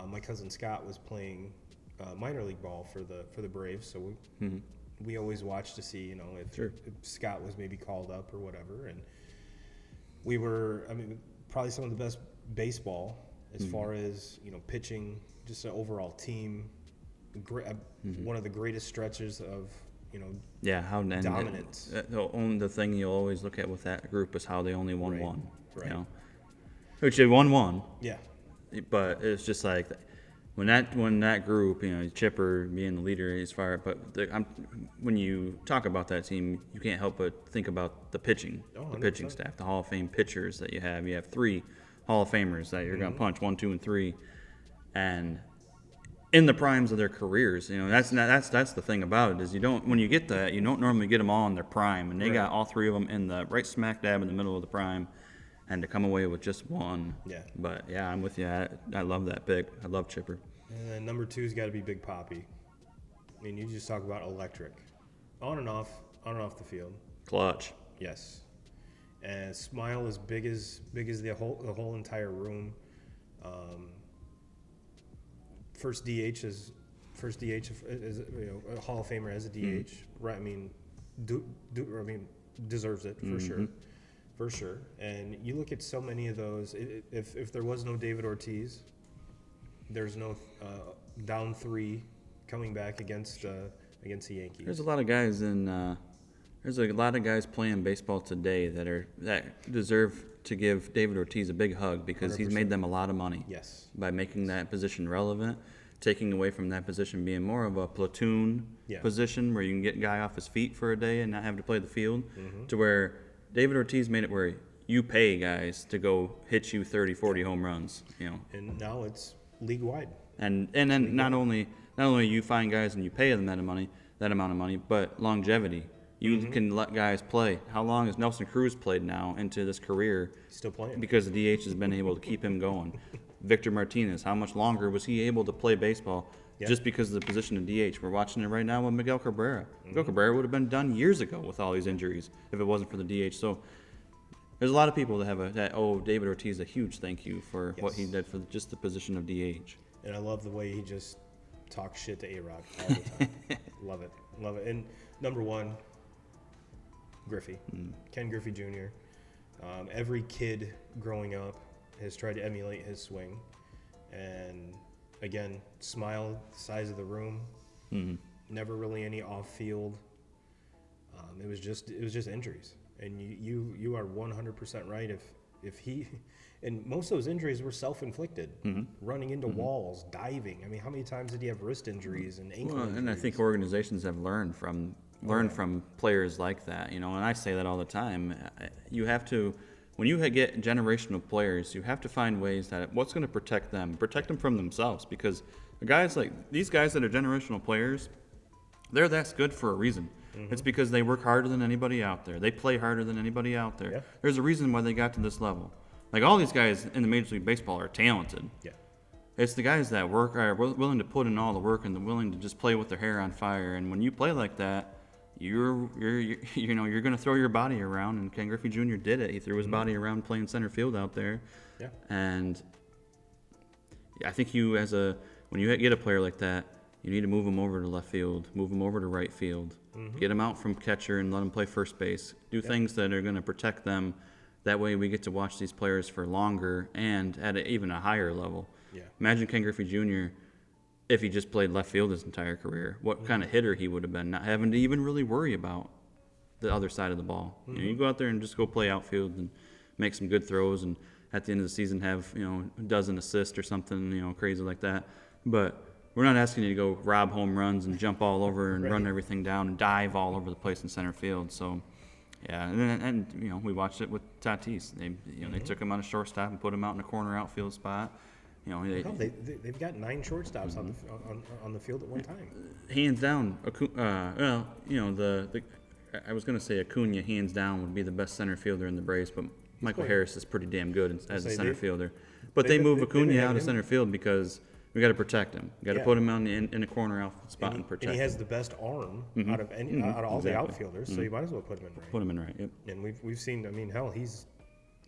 S2: my cousin Scott was playing minor league ball for the Braves. So we always watched to see, if Scott was maybe called up or whatever. And we were, probably some of the best baseball as far as, pitching, just an overall team. One of the greatest stretches of,
S3: how
S2: dominance.
S3: The thing you'll always look at with that group is how they only won one.
S2: Right.
S3: Which they won one.
S2: Yeah.
S3: But it's just like when that group, Chipper being the leader as far, but when you talk about that team, you can't help but think about the pitching, the pitching staff, the Hall of Fame pitchers that you have. You have 3 Hall of Famers that you're going to punch 1, 2, and 3, and in the primes of their careers. That's the thing about it is when you get that, you don't normally get them all in their prime, and they got all 3 of them in the right smack dab in the middle of the prime. And to come away with just one. Yeah. But, yeah, I'm with you. I love that pick. I love Chipper.
S2: And then number 2's got to be Big Papi. I mean, you just talk about electric. On and off the field.
S3: Clutch.
S2: Yes. And smile as big as the whole entire room. First DH is a Hall of Famer as a DH. Right? I mean, deserves it for sure. For sure. And you look at so many of those. If there was no David Ortiz, there's no down 3 coming back against the Yankees.
S3: There's a lot of guys playing baseball today that deserve to give David Ortiz a big hug because 100%. He's made them a lot of money.
S2: Yes. By
S3: making that position relevant, taking away from that position being more of a platoon position where you can get a guy off his feet for a day and not have to play the field, to where David Ortiz made it where you pay guys to go hit you 30, 40 home runs,
S2: And now it's league wide.
S3: And then not only you find guys and you pay them that amount of money, but longevity. You can let guys play. How long has Nelson Cruz played now into this career?
S2: Still playing.
S3: Because the DH has been able to keep him going. Victor Martinez, how much longer was he able to play baseball just because of the position of DH? We're watching it right now with Miguel Cabrera. Miguel Cabrera would have been done years ago with all these injuries if it wasn't for the DH. So there's a lot of people that owe David Ortiz a huge thank you for what he did for just the position of DH.
S2: And I love the way he just talks shit to A-Rod all the time. Love it. And number 1, Griffey. Ken Griffey Jr. Every kid growing up has tried to emulate his swing. And again, smile, size of the room. Never really any off-field. It was just injuries. And you are 100% right. if he, and most of those injuries were self-inflicted, running into walls, diving. I mean, how many times did he have wrist injuries and ankle injuries?
S3: And I think organizations have learned from players like that, and I say that all the time. You have to, when you get generational players, you have to find ways that what's going to protect them from themselves, because these guys that are generational players, they're that good for a reason. It's because they work harder than anybody out there. They play harder than anybody out there.
S2: Yeah.
S3: There's a reason why they got to this level. Like, all these guys in the Major League Baseball are talented.
S2: Yeah.
S3: It's the guys that are willing to put in all the work and willing to just play with their hair on fire. And when you play like that, you're going to throw your body around. And Ken Griffey Jr. did it. He threw his body around playing center field out there.
S2: Yeah.
S3: And I think when you get a player like that, you need to move him over to left field, move him over to right field, get him out from catcher and let him play first base. Do things that are going to protect them. That way we get to watch these players for longer and at even a higher level.
S2: Yeah. Imagine
S3: Imagine Ken Griffey Jr. if he just played left field his entire career. What kind of hitter he would have been, not having to even really worry about the other side of the ball. You go out there and just go play outfield and make some good throws, and at the end of the season have a dozen assists or something crazy like that. But we're not asking you to go rob home runs and jump all over and run everything down and dive all over the place in center field. So, yeah, and we watched it with Tatis. They took him on a shortstop and put him out in a corner outfield spot.
S2: They've got 9 shortstops on the field at one time.
S3: Hands down, I was going to say Acuna hands down would be the best center fielder in the Braves, but Michael Harris is pretty damn good as a center fielder. But they move Acuna out of center field because we got to protect him. We got to put him in a corner outfield spot and protect him.
S2: And he has the best arm out of all the outfielders, so you might as well put him in right.
S3: Put him in right, yep.
S2: And we've seen, I mean, hell, he's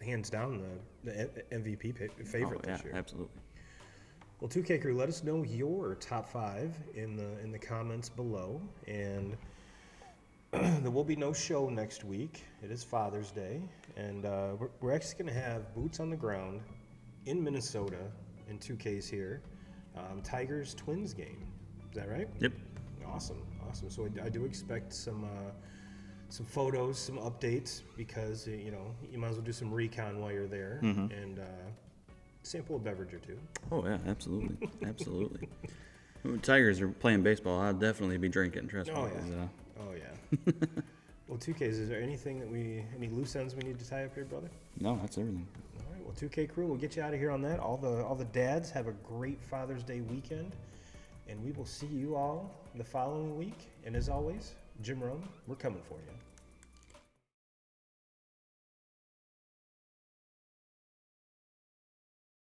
S2: hands down the MVP favorite this year.
S3: Absolutely.
S2: Well, 2K Crew, let us know your top 5 in the comments below, and there will be no show next week. It is Father's Day, and we're actually going to have boots on the ground in Minnesota in 2K's here. Tigers Twins game. Is that right?
S3: Yep.
S2: Awesome. So I do expect some photos, some updates, because you might as well do some recon while you're there, and sample a beverage or two.
S3: Oh yeah, absolutely. When Tigers are playing baseball, I'll definitely be drinking. Trust me.
S2: Oh yeah. Well, 2Ks, is there anything any loose ends we need to tie up here, brother?
S3: No, that's everything.
S2: All right. Well, 2K Crew, we'll get you out of here on that. All the dads have a great Father's Day weekend, and we will see you all the following week. And as always, Jim Rome, we're coming for you.